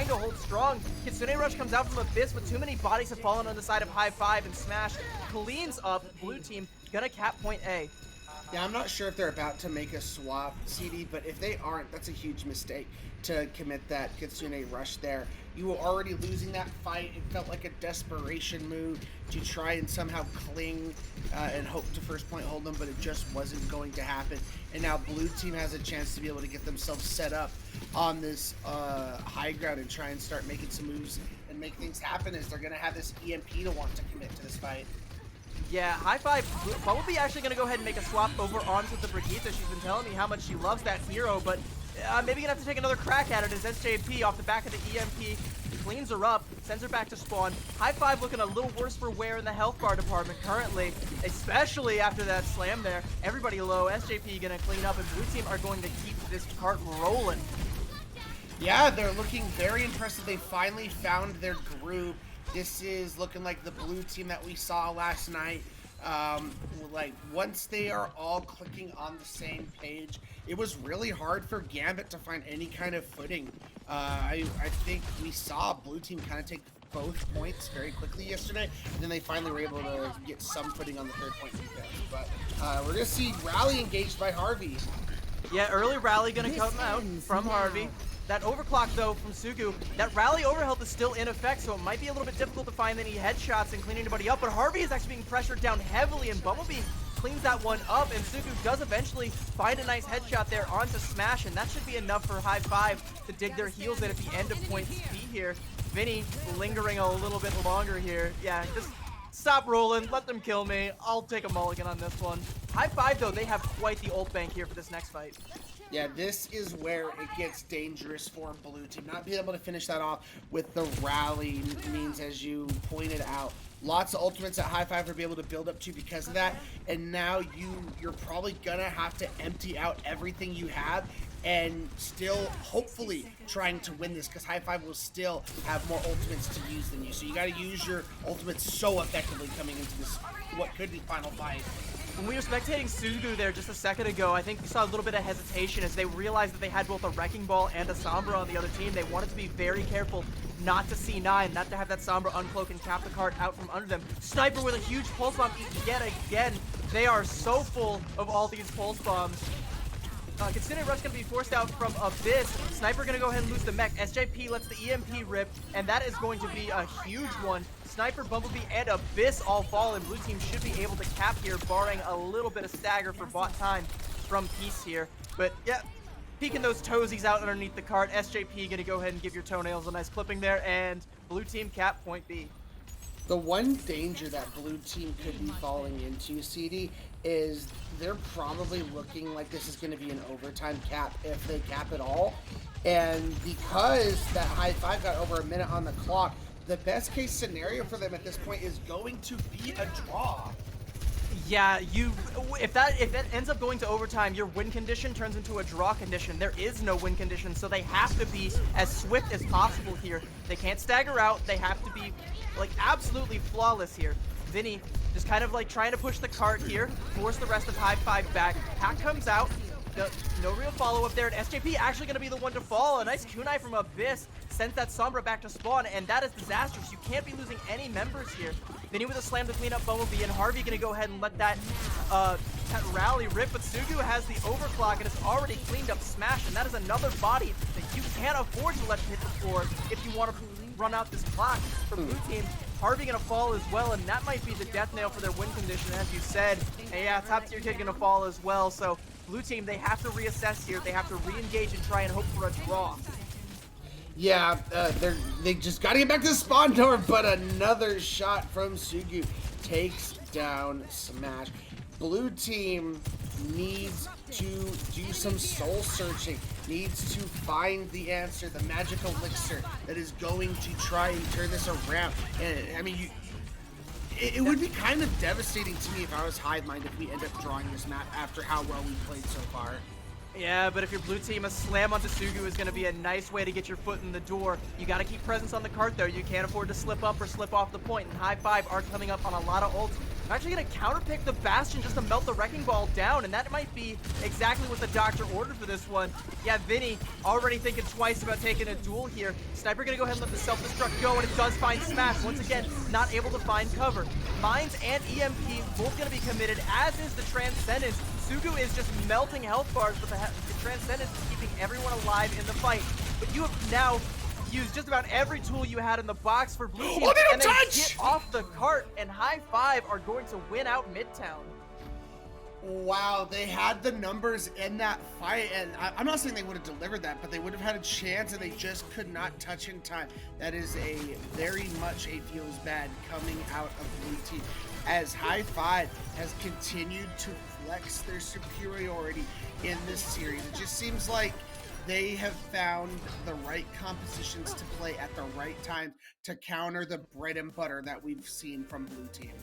to hold strong. Kitsune Rush comes out from Abyss, but too many bodies have fallen on the side of Hive 5 and Smash cleans up. Blue team gonna cap point A. Yeah, I'm not sure if they're about to make a swap, CD, but if they aren't, that's a huge mistake to commit that Kitsune Rush there. You were already losing that fight. It felt like a desperation move to try and somehow cling and hope to first point hold them, but it just wasn't going to happen. And now blue team has a chance to be able to get themselves set up on this high ground and try and start making some moves and make things happen, as they're going to have this EMP to want to commit to this fight. Yeah, High Five, Bumblebee actually going to go ahead and make a swap over onto the Brigitte. She's been telling me how much she loves that hero, but maybe going to have to take another crack at it as SJP off the back of the EMP cleans her up, sends her back to spawn. High Five looking a little worse for wear in the health bar department currently, especially after that slam there. Everybody low, SJP going to clean up, and blue team are going to keep this cart rolling. Yeah, they're looking very impressive. They finally found their group. This is looking like the blue team that we saw last night. Like, once they are all clicking on the same page, it was really hard for Gambit to find any kind of footing. I think we saw blue team kind of take both points very quickly yesterday, and then they finally were able to get some footing on the third point defense. But we're going to see Rally engaged by Harvey. Yeah, early Rally going to come out from Harvey. That overclock, though, from Sugu, that Rally overhealth is still in effect, so it might be a little bit difficult to find any headshots and clean anybody up, but Harvey is actually being pressured down heavily, and Bumblebee cleans that one up, and Sugu does eventually find a nice headshot there onto Smash, and that should be enough for High Five to dig their heels in at the end of point B here. Vinny lingering a little bit longer here. Yeah, just stop rolling, let them kill me. I'll take a mulligan on this one. High Five, though, they have quite the ult bank here for this next fight. Yeah, this is where it gets dangerous for blue team. Not being able to finish that off with the Rally means, as you pointed out, lots of ultimates that High Five will be able to build up to because of that. And now you're probably gonna have to empty out everything you have and still hopefully trying to win this, because High Five will still have more ultimates to use than you. So you got to use your ultimates so effectively coming into this, what could be final fight. When we were spectating Sugu there just a second ago, I think we saw a little bit of hesitation as they realized that they had both a Wrecking Ball and a Sombra on the other team. They wanted to be very careful not to C9, not to have that Sombra uncloak and cap the cart out from under them. Sniper with a huge pulse bomb yet again. They are so full of all these pulse bombs. Kitsune Rush going to be forced out from Abyss. Sniper going to go ahead and lose the mech. SJP lets the EMP rip, and that is going to be a huge one. Sniper, Bumblebee, and Abyss all fall, and blue team should be able to cap here, barring a little bit of stagger for bot time from Peace here. But yeah, peeking those toesies out underneath the cart. SJP going to go ahead and give your toenails a nice clipping there, and blue team cap point B. The one danger that blue team could be falling into, CD, is they're probably looking like this is going to be an overtime cap if they cap at all. And because that High Five got over a minute on the clock, the best case scenario for them at this point is going to be a draw. Yeah, if it ends up going to overtime, your win condition turns into a draw condition. There is no win condition, so they have to be as swift as possible here. They can't stagger out. They have to be like absolutely flawless here. Vinny just kind of like trying to push the cart here, force the rest of High Five back. Hack comes out. No real follow-up there, and SJP actually going to be the one to fall. A nice kunai from Abyss sends that Sombra back to spawn, and that is disastrous. You can't be losing any members here. Vinny with a slam to clean up Bumblebee, and Harvey going to go ahead and let that Rally rip, but Sugu has the overclock and has already cleaned up Smash, and that is another body that you can't afford to let hit the floor if you want to run out this clock for blue team. Harvey gonna fall as well, and that might be the death nail for their win condition, as you said. And yeah, top tier Kid gonna fall as well, so blue team, they have to reassess here. They have to re-engage and try and hope for a draw. Yeah, they just gotta get back to the spawn door, but another shot from Sugu takes down Smash. Blue team needs to do some soul searching, needs to find the answer, the magic elixir that is going to try and turn this around. And I mean, it would be kind of devastating to me if I was Hive Mind if we end up drawing this map after how well we played so far. Yeah, but if your blue team, a slam onto Sugu is going to be a nice way to get your foot in the door. You got to keep presence on the cart, though. You can't afford to slip up or slip off the point, and High Five are coming up on a lot of ults. I'm actually going to counterpick the Bastion just to melt the Wrecking Ball down, and that might be exactly what the Doctor ordered for this one. Yeah, Vinny already thinking twice about taking a duel here. Sniper going to go ahead and let the self-destruct go, and it does find Smash. Once again, not able to find cover. Mines and EMP both going to be committed, as is the Transcendence. Sugu is just melting health bars, but the Transcendence is keeping everyone alive in the fight. But you have now used just about every tool you had in the box for blue team, oh, they don't and then touch! get off the cart, and High Five are going to win out Midtown. Wow, they had the numbers in that fight, and I'm not saying they would have delivered that, but they would have had a chance, and they just could not touch in time. That is a very much a feels bad coming out of blue team, as High Five has continued to flex their superiority in this series. It just seems like they have found the right compositions to play at the right time to counter the bread and butter that we've seen from blue team.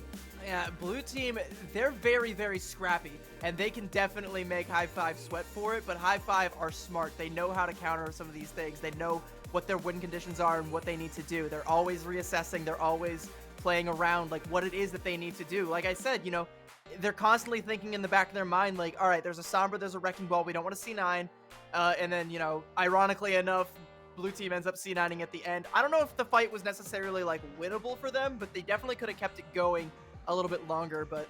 Yeah, blue team, they're very, very scrappy, and they can definitely make High Five sweat for it, but High Five are smart. They know how to counter some of these things. They know what their win conditions are and what they need to do. They're always reassessing. They're always playing around, like, what it is that they need to do. Like I said, you know, they're constantly thinking in the back of their mind, like, all right, there's a Sombra, there's a Wrecking Ball, we don't want to C9, and then, you know, ironically enough, blue team ends up C9ing at the end. I don't know if the fight was necessarily, like, winnable for them, but they definitely could have kept it going a little bit longer. But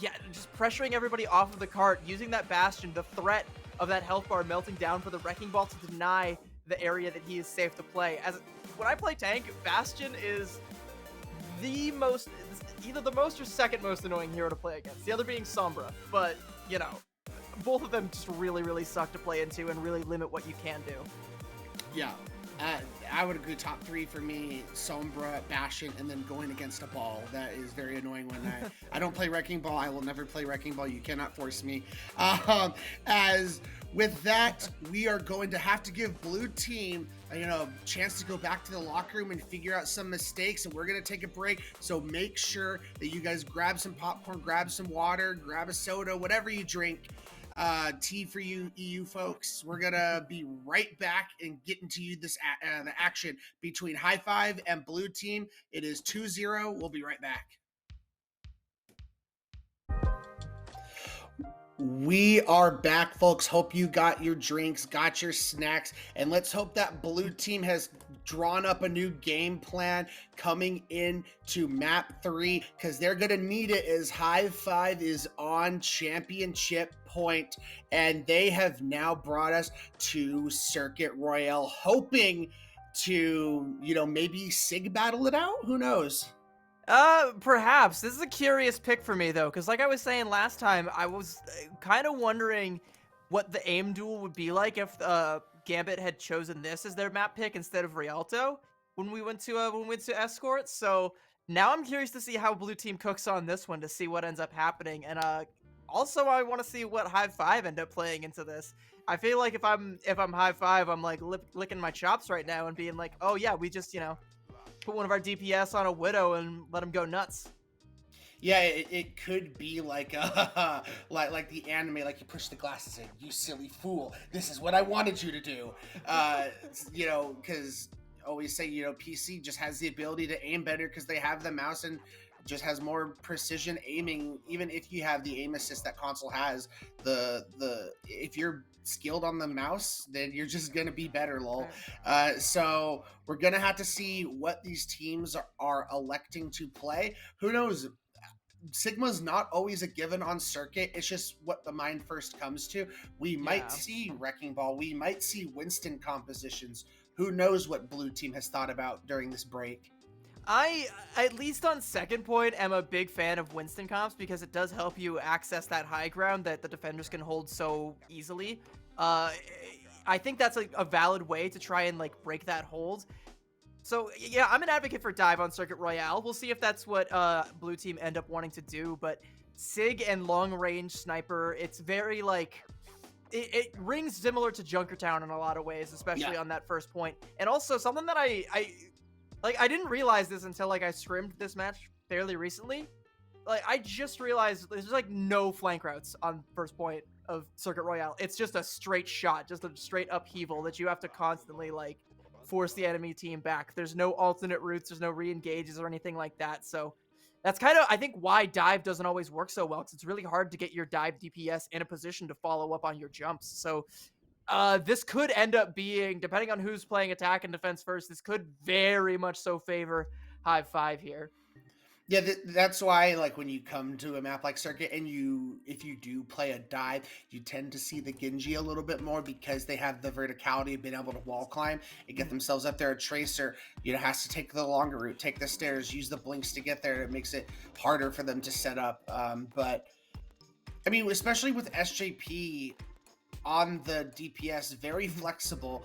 yeah, just pressuring everybody off of the cart, using that Bastion, the threat of that health bar melting down for the Wrecking Ball to deny the area that he is safe to play. As when I play tank, Bastion is the most, either the most or second most annoying hero to play against, the other being Sombra. But, you know, both of them just really, really suck to play into and really limit what you can do. Yeah, I would agree. Top three for me: Sombra, Bastion, and then going against a ball. That is very annoying when I don't play Wrecking Ball. I will never play Wrecking Ball. You cannot force me. As with that, we are going to have to give blue team a chance to go back to the locker room and figure out some mistakes, and we're going to take a break. So make sure that you guys grab some popcorn, grab some water, grab a soda, whatever you drink. Tea for you EU folks. We're gonna be right back and get into you the action between High Five and blue team. It is 2-0. We'll be right back. We are back, folks. Hope you got your drinks, got your snacks, and let's hope that blue team has drawn up a new game plan coming into map 3, because they're gonna need it as High Five is on championship point, and they have now brought us to Circuit Royale, hoping to maybe sig battle it out. Who knows? Perhaps. This is a curious pick for me, though, because like I was saying last time, I was kind of wondering what the aim duel would be like if Gambit had chosen this as their map pick instead of Rialto when we went to Escort. So now I'm curious to see how blue team cooks on this one, to see what ends up happening, and also I want to see what High Five end up playing into this. I feel like if I'm High Five, I'm like licking my chops right now and being like, oh yeah, we just put one of our DPS on a Widow and let him go nuts. Yeah, it could be like like the anime, like you push the glasses in, you silly fool. This is what I wanted you to do. Because always say, PC just has the ability to aim better because they have the mouse and just has more precision aiming. Even if you have the aim assist that console has, if you're skilled on the mouse, then you're just gonna be better, lol. So we're gonna have to see what these teams are electing to play. Who knows? Sigma's not always a given on circuit. It's just what the mind first comes to. We might see Wrecking Ball. We might see Winston compositions. Who knows what blue team has thought about during this break? I, at least on second point, am a big fan of Winston comps because it does help you access that high ground that the defenders can hold so easily. I think that's a valid way to try and like break that hold. So yeah, I'm an advocate for dive on Circuit Royale. We'll see if that's what blue team end up wanting to do, but SIG and long range sniper, it's very like it rings similar to Junkertown in a lot of ways, especially on that first point. And also something that I didn't realize this until like I scrimmed this match fairly recently. Like I just realized there's like no flank routes on first point of Circuit Royale. It's just a straight shot, just a straight upheaval that you have to constantly like force the enemy team back. There's no alternate routes, there's no re-engages or anything like that. So that's kind of, I think, why dive doesn't always work so well, because it's really hard to get your dive DPS in a position to follow up on your jumps. So this could end up being, depending on who's playing attack and defense first, this could very much so favor Hive 5 here. Yeah, that's why, like, when you come to a map like Circuit and if you do play a dive, you tend to see the Genji a little bit more because they have the verticality of being able to wall climb and get themselves up there. A Tracer, has to take the longer route, take the stairs, use the blinks to get there. It makes it harder for them to set up. But, I mean, especially with SJP on the DPS, very flexible.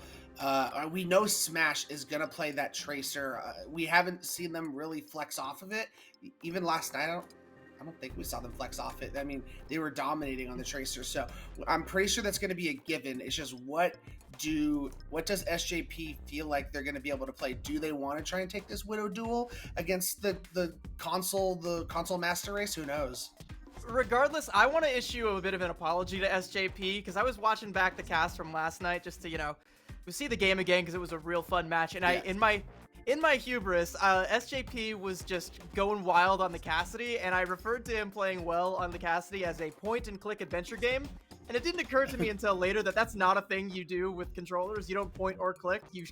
We know Smash is going to play that Tracer. We haven't seen them really flex off of it. Even last night, I don't think we saw them flex off it. I mean, they were dominating on the Tracer. So I'm pretty sure that's going to be a given. It's just what does SJP feel like they're going to be able to play? Do they want to try and take this Widow duel against the console master race? Who knows? Regardless, I want to issue a bit of an apology to SJP because I was watching back the cast from last night just to, see the game again because it was a real fun match. And in my hubris, SJP was just going wild on the Cassidy, and I referred to him playing well on the Cassidy as a point-and-click adventure game. And it didn't occur to me until later that that's not a thing you do with controllers. You don't point or click. You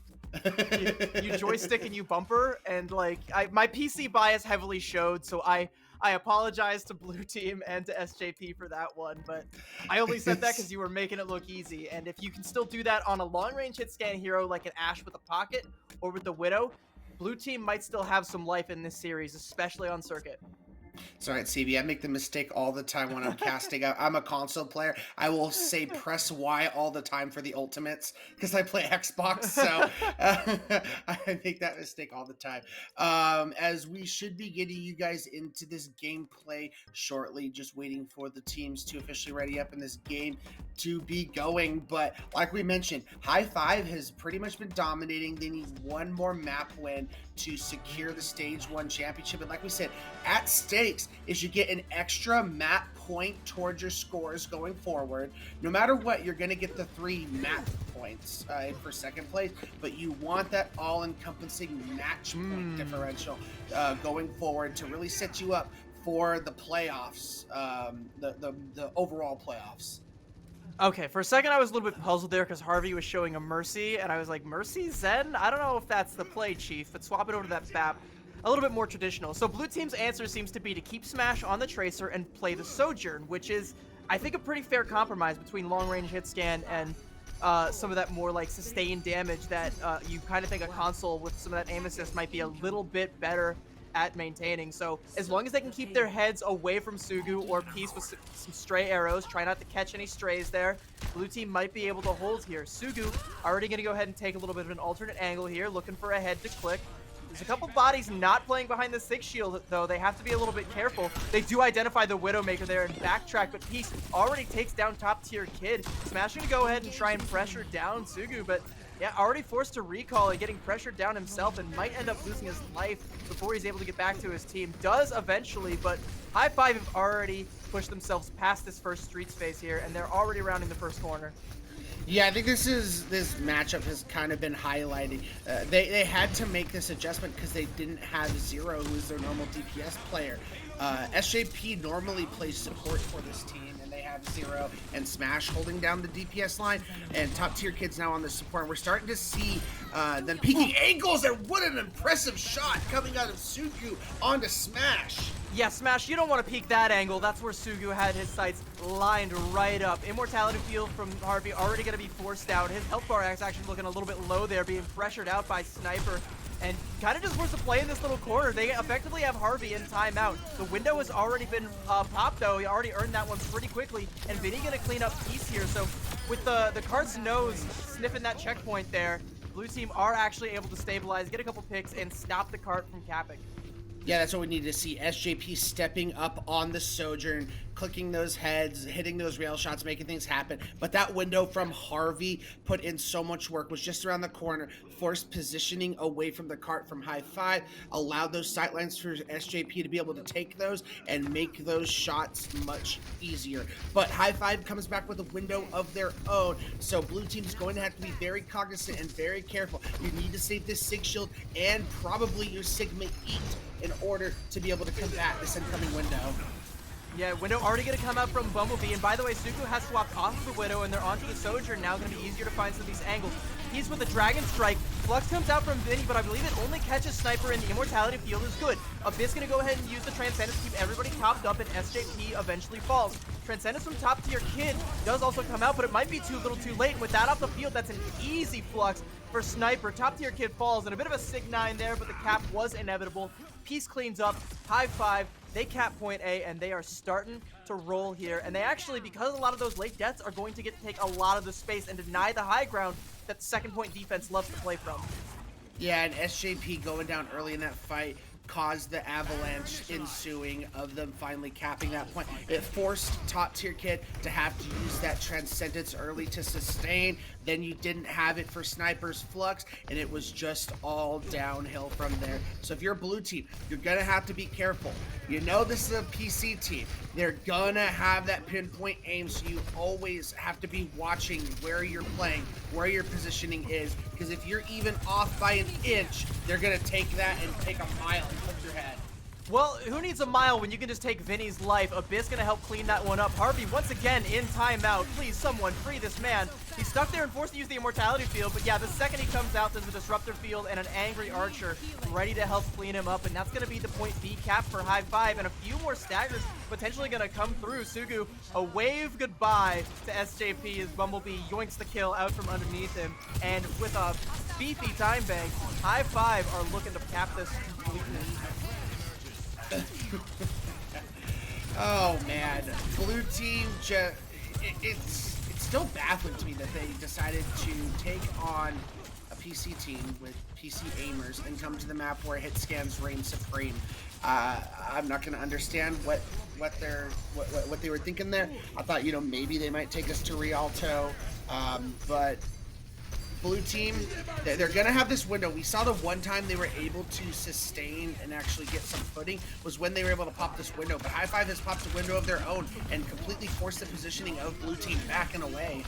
joystick and you bumper. And like my PC bias heavily showed, so I apologize to Blue Team and to SJP for that one, but I only said that because you were making it look easy. And if you can still do that on a long-range hit scan hero like an Ashe with a pocket or with the Widow, Blue Team might still have some life in this series, especially on Circuit. It's all right, CB. I make the mistake all the time when I'm casting. I'm a console player. I will say press Y all the time for the ultimates because I play Xbox. So I make that mistake all the time. As we should be getting you guys into this gameplay shortly, just waiting for the teams to officially ready up in this game to be going. But like we mentioned, Hive 5 has pretty much been dominating. They need one more map win to secure the Stage 1 championship. And like we said, at stakes is you get an extra map point towards your scores going forward. No matter what, you're going to get the 3 map points for second place, but you want that all-encompassing match point differential going forward to really set you up for the playoffs, the overall playoffs. Okay, for a second I was a little bit puzzled there because Harvey was showing a Mercy, and I was like, Mercy? Zen? I don't know if that's the play, Chief, but swap it over to that BAP. A little bit more traditional. So Blue Team's answer seems to be to keep Smash on the Tracer and play the Sojourn, which is, I think, a pretty fair compromise between long-range hit scan and some of that more like sustained damage that you kind of think a console with some of that aim assist might be a little bit better at maintaining. So as long as they can keep their heads away from Sugu or Peace with some stray arrows, try not to catch any strays there, Blue Team might be able to hold here. Sugu already going to go ahead and take a little bit of an alternate angle here, looking for a head to click. There's a couple bodies not playing behind the 6 shield, though. They have to be a little bit careful. They do identify the Widowmaker there and backtrack, but Peace already takes down top-tier Kid. Smash going to go ahead and try and pressure down Sugu, but yeah, already forced to recall and getting pressured down himself and might end up losing his life before he's able to get back to his team. Does eventually, but Hive 5 have already pushed themselves past this first street space here, and they're already rounding the first corner. Yeah, I think this matchup has kind of been highlighted. They had to make this adjustment because they didn't have Zero, who is their normal DPS player. SJP normally plays support for this team, and they have Zero and Smash holding down the DPS line, and top tier Kids now on the support. And we're starting to see them peeking angles, and what an impressive shot coming out of Sugu onto Smash. Yeah, Smash, you don't want to peek that angle. That's where Sugu had his sights lined right up. Immortality field from Harvey already going to be forced out. His health bar is actually looking a little bit low there, being pressured out by Sniper. And kind of just forced to play in this little corner. They effectively have Harvey in timeout. The window has already been popped, though. He already earned that one pretty quickly. And Vinny going to clean up Peace here. So with the cart's nose sniffing that checkpoint there, blue team are actually able to stabilize, get a couple picks, and stop the cart from capping. Yeah, that's what we need to see. SJP stepping up on the Sojourn, clicking those heads, hitting those rail shots, making things happen. But that window from Harvey put in so much work, was just around the corner, forced positioning away from the cart from High Five, allowed those sightlines for SJP to be able to take those and make those shots much easier. But High Five comes back with a window of their own, so blue team is going to have to be very cognizant and very careful. You need to save this Sig Shield and probably your Sigma Eat in order to be able to combat this incoming window. Yeah, window already going to come out from Bumblebee, and by the way, Suku has swapped off of the Widow, and they're onto the Sojourn now, going to be easier to find some of these angles. He's with the Dragon Strike. Flux comes out from Vinny, but I believe it only catches Sniper, and the Immortality Field is good. Abyss going to go ahead and use the Transcendence to keep everybody topped up, and SJP eventually falls. Transcendence from top tier Kid does also come out, but it might be too little too late. And with that off the field, that's an easy Flux for Sniper. Top tier Kid falls, and a bit of a Sig 9 there, but the cap was inevitable. Piece cleans up, High Five, they cap point A, and they are starting to roll here. And they actually, because a lot of those late deaths, are going to get to take a lot of the space and deny the high ground that the second point defense loves to play from. Yeah, and SJP going down early in that fight caused the avalanche ensuing of them finally capping that point. It forced top tier Kid to have to use that Transcendence early to sustain. Then you didn't have it for Sniper's Flux, and it was just all downhill from there. So if you're a blue team, you're gonna have to be careful. You know this is a PC team. They're gonna have that pinpoint aim, so you always have to be watching where you're playing, where your positioning is, because if you're even off by an inch, they're gonna take that and take a mile and clip your head. Well, who needs a mile when you can just take Vinny's life? Abyss gonna help clean that one up. Harvey, once again, in timeout. Please, someone free this man. He's stuck there and forced to use the Immortality Field, but yeah, the second he comes out, there's a Disruptor Field and an Angry Archer ready to help clean him up, and that's gonna be the point B cap for High Five, and a few more staggers potentially gonna come through. Sugu, a wave goodbye to SJP as Bumblebee yoinks the kill out from underneath him, and with a beefy time bank, High Five are looking to cap this completely. Oh man, blue team just it's still baffling to me that they decided to take on a PC team with PC aimers and come to the map where hit scans reign supreme. I'm not gonna understand what they were thinking there. I thought, you know, maybe they might take us to Rialto, but blue team, they're gonna have this window. We saw the one time they were able to sustain and actually get some footing was when they were able to pop this window, but High Five has popped a window of their own and completely forced the positioning of blue team back and away.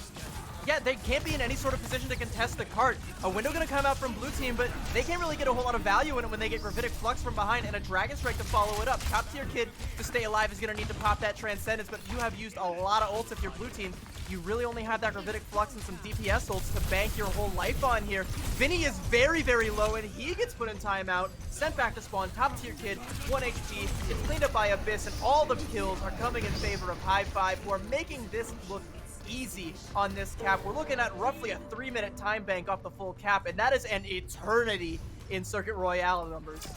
Yeah, they can't be in any sort of position to contest the cart. A window gonna come out from blue team, but they can't really get a whole lot of value in it when they get Gravitic Flux from behind and a Dragon Strike to follow it up. Top tier Kid to stay alive is gonna need to pop that Transcendence, but you have used a lot of ults if you're blue team. You really only have that Gravitic Flux and some DPS ults to bank your whole life on here. Vinny is very, very low, and he gets put in timeout, sent back to spawn. Top tier Kid, 1 HP, gets cleaned up by Abyss, and all the kills are coming in favor of High Five, who are making this look easy on this cap. We're looking at roughly a 3-minute time bank off the full cap, and that is an eternity in Circuit Royale numbers.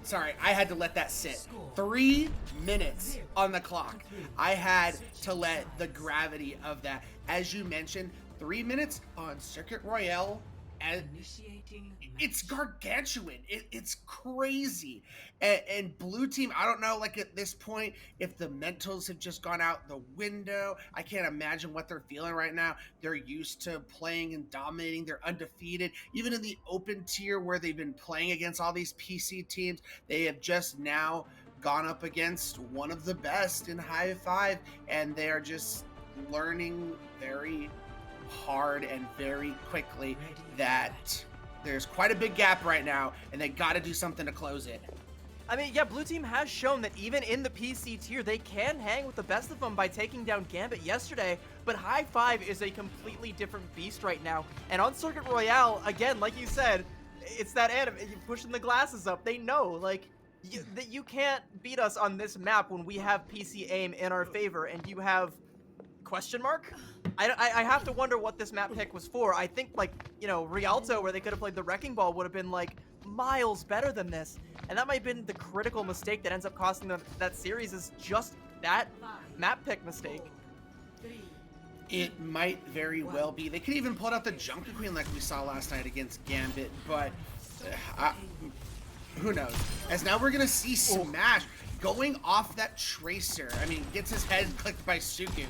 Sorry, I had to let that sit. 3 minutes on the clock. I had to let the gravity of that. As you mentioned, 3 minutes on Circuit Royale, and it's gargantuan. It's crazy. And blue team, I don't know, like at this point, if the mentals have just gone out the window. I can't imagine what they're feeling right now. They're used to playing and dominating. They're undefeated. Even in the open tier where they've been playing against all these PC teams, they have just now gone up against one of the best in High Five, and they are just learning very hard and very quickly that there's quite a big gap right now, and they got to do something to close it. I mean, yeah, blue team has shown that even in the PC tier, they can hang with the best of them by taking down Gambit yesterday, but High Five is a completely different beast right now. And on Circuit Royale, again, like you said, it's that anime, you're pushing the glasses up. They know, like, that you can't beat us on this map when we have PC aim in our favor, and you have question mark? I have to wonder what this map pick was for. I think, like, you know, Rialto, where they could have played the Wrecking Ball, would have been, like, miles better than this. and that might have been the critical mistake that ends up costing them that series, is just that map pick mistake. It might very well be. They could even pull out the Junker Queen like we saw last night against Gambit, but who knows? As now we're gonna see Smash going off that Tracer. I mean, gets his head clicked by Sugu,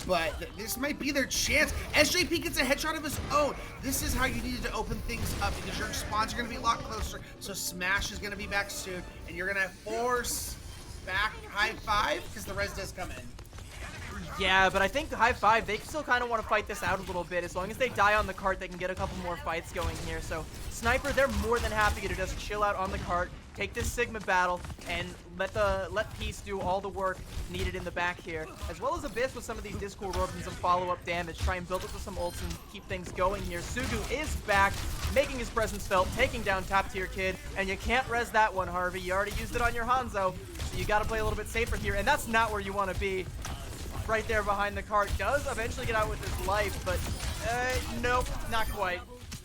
but this might be their chance. SJP gets a headshot of his own. This is how you needed to open things up, because your spawns are gonna be a lot closer, so Smash is gonna be back soon, and you're gonna force back High Five, because the res does come in. Yeah, but I think High Five, they still kind of want to fight this out a little bit. As long as they die on the cart, they can get a couple more fights going here. So Sniper, they're more than happy to just chill out on the cart, take this Sigma battle, and let Peace do all the work needed in the back here. As well as Abyss with some of these Discord orbs and some follow-up damage. Try and build up with some ults and keep things going here. Sugu is back, making his presence felt, taking down Top Tier Kid. And you can't res that one, Harvey. You already used it on your Hanzo. So you got to play a little bit safer here. And that's not where you want to be. Right there behind the cart, does eventually get out with his life, but nope, not quite.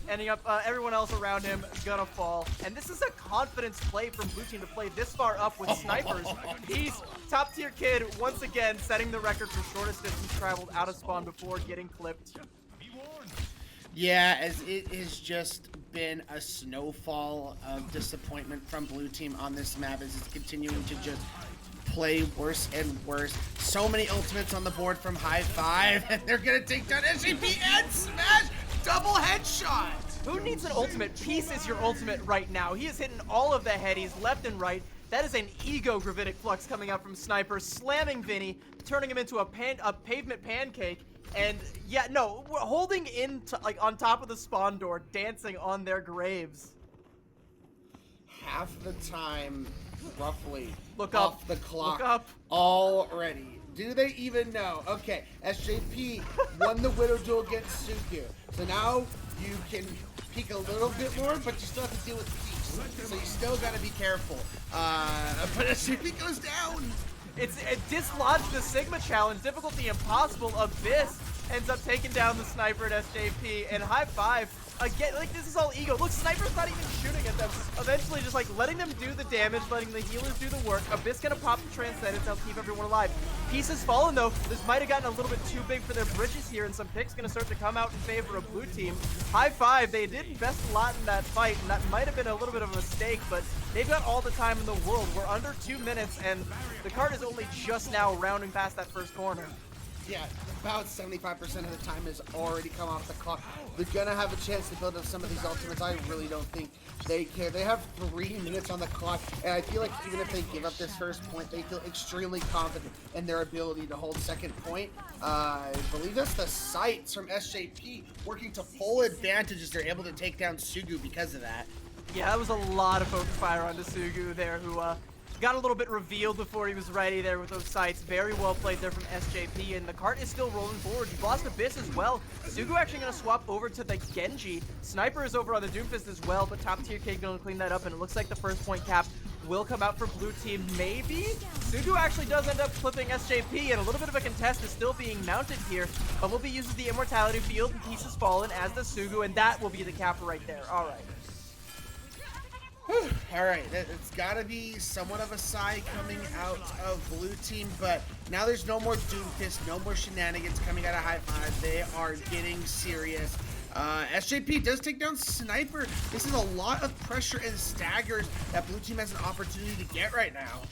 Ending up, everyone else around him gonna fall. And this is a confidence play from Blue Team to play this far up with snipers. He's Top Tier Kid once again setting the record for shortest distance traveled out of spawn before getting clipped. Yeah, as it has just been a snowfall of disappointment from Blue Team on this map as it's continuing to just play worse and worse. So many ultimates on the board from High Five, and they're gonna take down SGP and Smash. Double headshot. Who needs an ultimate? Peace is your ultimate right now. He is hitting all of the headies left and right. That is an ego gravitic flux coming out from Sniper, slamming Vinny, turning him into a pavement pancake. And yeah, no, we're holding in like on top of the spawn door, dancing on their graves. Half the time, roughly. Look off up. The clock. Look up. Already. Do they even know? Okay, SJP won the Widow duel against Sugu. So now you can peek a little bit more, but you still have to deal with Peach. So you still gotta be careful. But SJP goes down. It dislodged the Sigma challenge, difficulty impossible. Abyss ends up taking down the Sniper at SJP, and High Five, again, like, this is all ego. Look, Sniper's not even shooting at them. Eventually just, like, letting them do the damage, letting the healers do the work. Abyss gonna pop the Transcendence, that'll keep everyone alive. Peace has fallen, though. This might have gotten a little bit too big for their bridges here, and some picks gonna start to come out in favor of Blue Team. High Five, they did invest a lot in that fight, and that might have been a little bit of a mistake, but they've got all the time in the world. We're under 2 minutes, and the card is only just now rounding past that first corner. Yeah, about 75% of the time has already come off the clock. They're gonna have a chance to build up some of these ultimates. I really don't think they care. They have 3 minutes on the clock, and I feel like even if they give up this first point, they feel extremely confident in their ability to hold second point. I believe that's the sights from SJP working to full advantage as they're able to take down Sugu because of that. Yeah, that was a lot of focus fire onto Sugu there, who got a little bit revealed before he was ready there with those sights. Very well played there from SJP, and the cart is still rolling forward. You've lost Abyss as well. Sugu actually going to swap over to the Genji. Sniper is over on the Doomfist as well, but Top Tier Kid going to clean that up, and it looks like the first point cap will come out for Blue Team. Maybe? Sugu actually does end up flipping SJP, and a little bit of a contest is still being mounted here. Bumblebee uses the Immortality Field, and Peace has fallen as the Sugu, and that will be the cap right there. All right. All right, it's got to be somewhat of a sigh coming out of Blue Team, but now there's no more Doomfist, no more shenanigans coming out of High Five. They are getting serious. SJP does take down Sniper. This is a lot of pressure and staggers that Blue Team has an opportunity to get right now.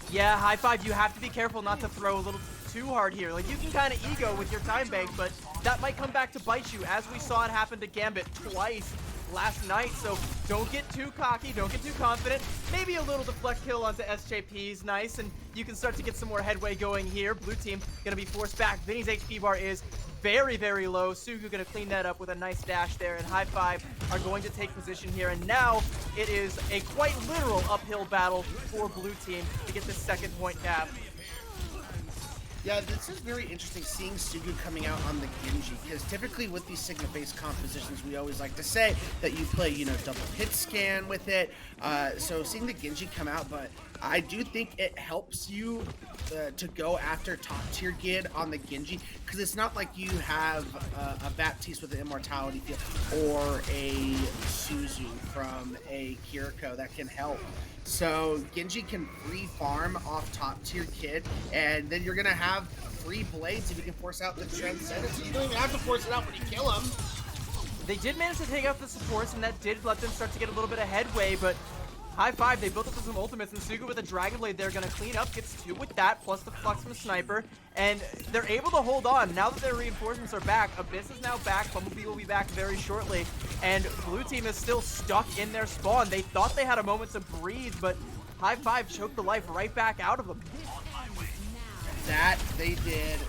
Yeah, High Five, you have to be careful not to throw a little too hard here. Like, you can kind of ego with your time bank, but that might come back to bite you, as we saw it happen to Gambit twice last night. So don't get too cocky, don't get too confident. Maybe a little deflect kill onto SJP is nice, and you can start to get some more headway going here. Blue Team gonna be forced back. Vinny's HP bar is very, very low. Sugu gonna clean that up with a nice dash there, and High Five are going to take position here, and now it is a quite literal uphill battle for Blue Team to get this second point cap. Yeah, this is very interesting seeing Sugu coming out on the Genji, because typically with these Sigma-based compositions, we always like to say that you play, double hit scan with it. So seeing the Genji come out, but I do think it helps you to go after top tier Gid on the Genji, because it's not like you have a Baptiste with an Immortality field or a Suzu from a Kiriko that can help. So Genji can free farm off top tier Kid, and then you're gonna have free blades if you can force out the Transcendence. You don't even have to force it out when you kill him. They did manage to take out the supports, and that did let them start to get a little bit of headway, but High Five, they built up some ultimates, and Suga with a Dragon Blade, they're gonna clean up, gets 2 with that, plus the Flux from Sniper, and they're able to hold on. Now that their reinforcements are back, Abyss is now back, Bumblebee will be back very shortly, and Blue Team is still stuck in their spawn. They thought they had a moment to breathe, but High Five choked the life right back out of them. That they did,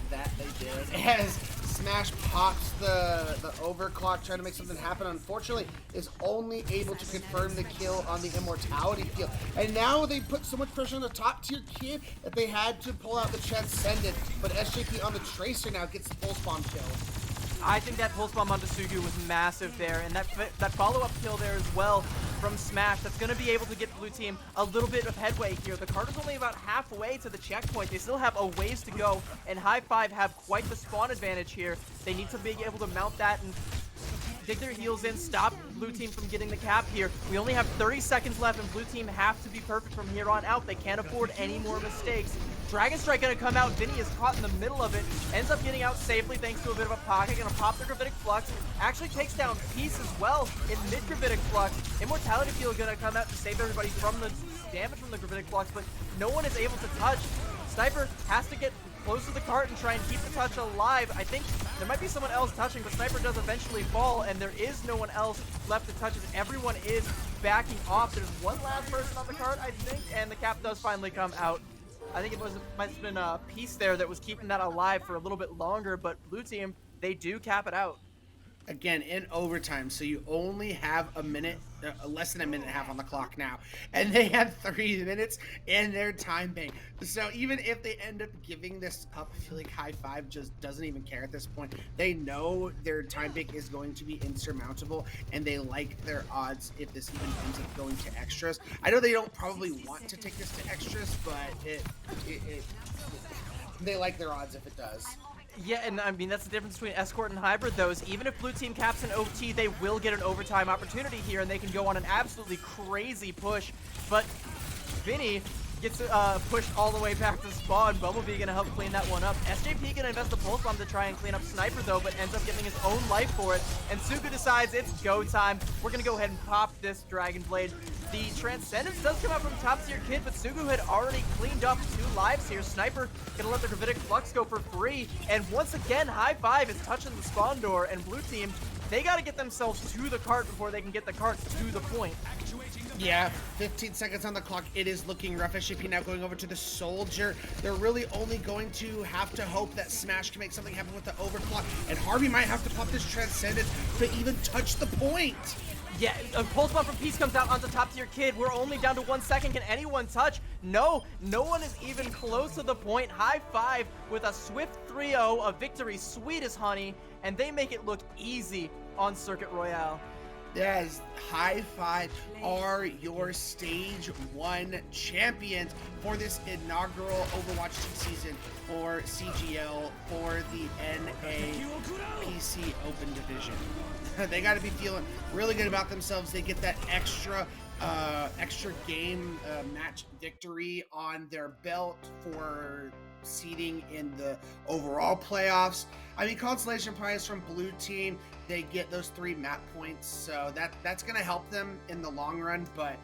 as Smash pops the overclock, trying to make something happen. Unfortunately, is only able to confirm the kill on the Immortality field. And now they put so much pressure on the top tier Kid that they had to pull out the Transcendent. But SJP on the Tracer now gets the Pulse Bomb kill. I think that Pulse Bomb onto Sugu was massive there, and that follow-up kill there as well from Smash, that's going to be able to get Blue Team a little bit of headway here. The card is only about halfway to the checkpoint. They still have a ways to go, and High Five have quite the spawn advantage here. They need to be able to mount that and dig their heels in, stop Blue Team from getting the cap here. We only have 30 seconds left, and Blue Team have to be perfect from here on out. They can't afford any more mistakes. Dragon Strike gonna come out. Vinny is caught in the middle of it. Ends up getting out safely thanks to a bit of a pocket. Gonna pop the Gravitic Flux. Actually takes down Peace as well in mid-Gravitic Flux. Immortality Field gonna come out to save everybody from the damage from the Gravitic Flux, but no one is able to touch. Sniper has to get close to the cart and try and keep the touch alive. I think there might be someone else touching, but Sniper does eventually fall, and there is no one else left to touch as everyone is backing off. There's one last person on the cart, I think, and the cap does finally come out. I think might have been a piece there that was keeping that alive for a little bit longer, but Blue Team, they do cap it out. Again, in overtime, so you only have a minute, less than a minute and a half on the clock now, and they have 3 minutes in their time bank. So even if they end up giving this up, I feel like High Five just doesn't even care at this point. They know their time bank is going to be insurmountable, and they like their odds if this even ends up going to extras. I know they don't probably want to take this to extras, but they like their odds if it does. Yeah, and I mean, that's the difference between Escort and Hybrid, though, is even if Blue Team caps an OT, they will get an overtime opportunity here, and they can go on an absolutely crazy push. But Vinny gets pushed all the way back to spawn. Bumblebee gonna help clean that one up. SJP gonna invest the Pulse Bomb to try and clean up Sniper, though, but ends up getting his own life for it. And Suga decides it's go time. We're gonna go ahead and pop this Dragon Blade. The Transcendence does come out from top tier Kid, but Sugu had already cleaned up 2 lives here. Sniper gonna let the Gravitic Flux go for free. And once again, High Five is touching the spawn door, and Blue Team, they gotta get themselves to the cart before they can get the cart to the point. Yeah, 15 seconds on the clock. It is looking rough. SJP now going over to the Soldier. They're really only going to have to hope that Smash can make something happen with the overclock, and Harvey might have to pop this Transcendence to even touch the point. Yeah, a Pulse Bomb from Peace comes out onto top tier Kid. We're only down to 1 second. Can anyone touch? No, no one is even close to the point. High Five with a swift 3-0, a victory sweet as honey, and they make it look easy on Circuit Royale. Yes, High Five are your Stage 1 champions for this inaugural Overwatch 2 season for CGL for the NA PC Open Division. They got to be feeling really good about themselves. They get that extra game match victory on their belt for seeding in the overall playoffs. I mean, consolation prize from Blue Team, they get those 3 map points, so that's gonna help them in the long run, but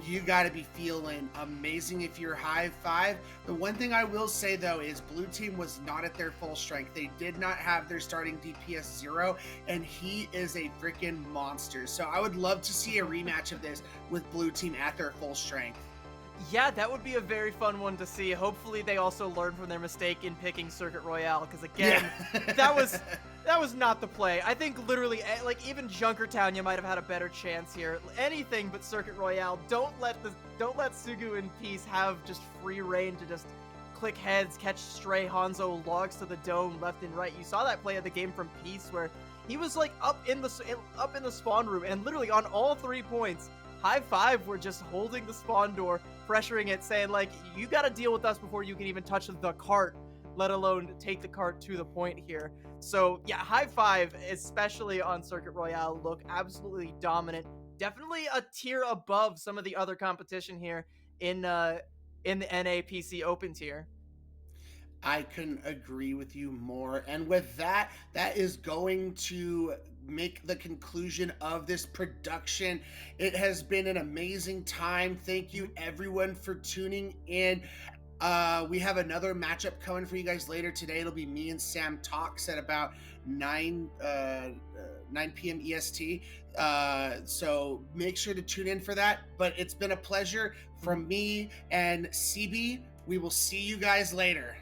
you got to be feeling amazing if you're High Five. The one thing I will say, though, is Blue Team was not at their full strength. They did not have their starting DPS 0, and he is a freaking monster. So I would love to see a rematch of this with Blue Team at their full strength. Yeah, that would be a very fun one to see. Hopefully they also learn from their mistake in picking Circuit Royale, because again, yeah. that was not the play. I think literally, like, even Junkertown, you might have had a better chance here. Anything but Circuit Royale. Don't let Sugu and Peace have just free reign to just click heads, catch stray Hanzo, logs to the dome left and right. You saw that play of the game from Peace where he was like up in the spawn room, and literally on all 3 points, High Five were just holding the spawn door, pressuring it, saying like, you got to deal with us before you can even touch the cart, let alone take the cart to the point here. So yeah, High Five, especially on Circuit Royale, look absolutely dominant. Definitely a tier above some of the other competition here in the NAPC Open tier. I couldn't agree with you more. And with that, that is going to make the conclusion of this production. It has been an amazing time. Thank you, everyone, for tuning in. We have another matchup coming for you guys later today. It'll be me and Sam Talks at about 9 p.m. EST. So make sure to tune in for that. But it's been a pleasure from me and CB. We will see you guys later.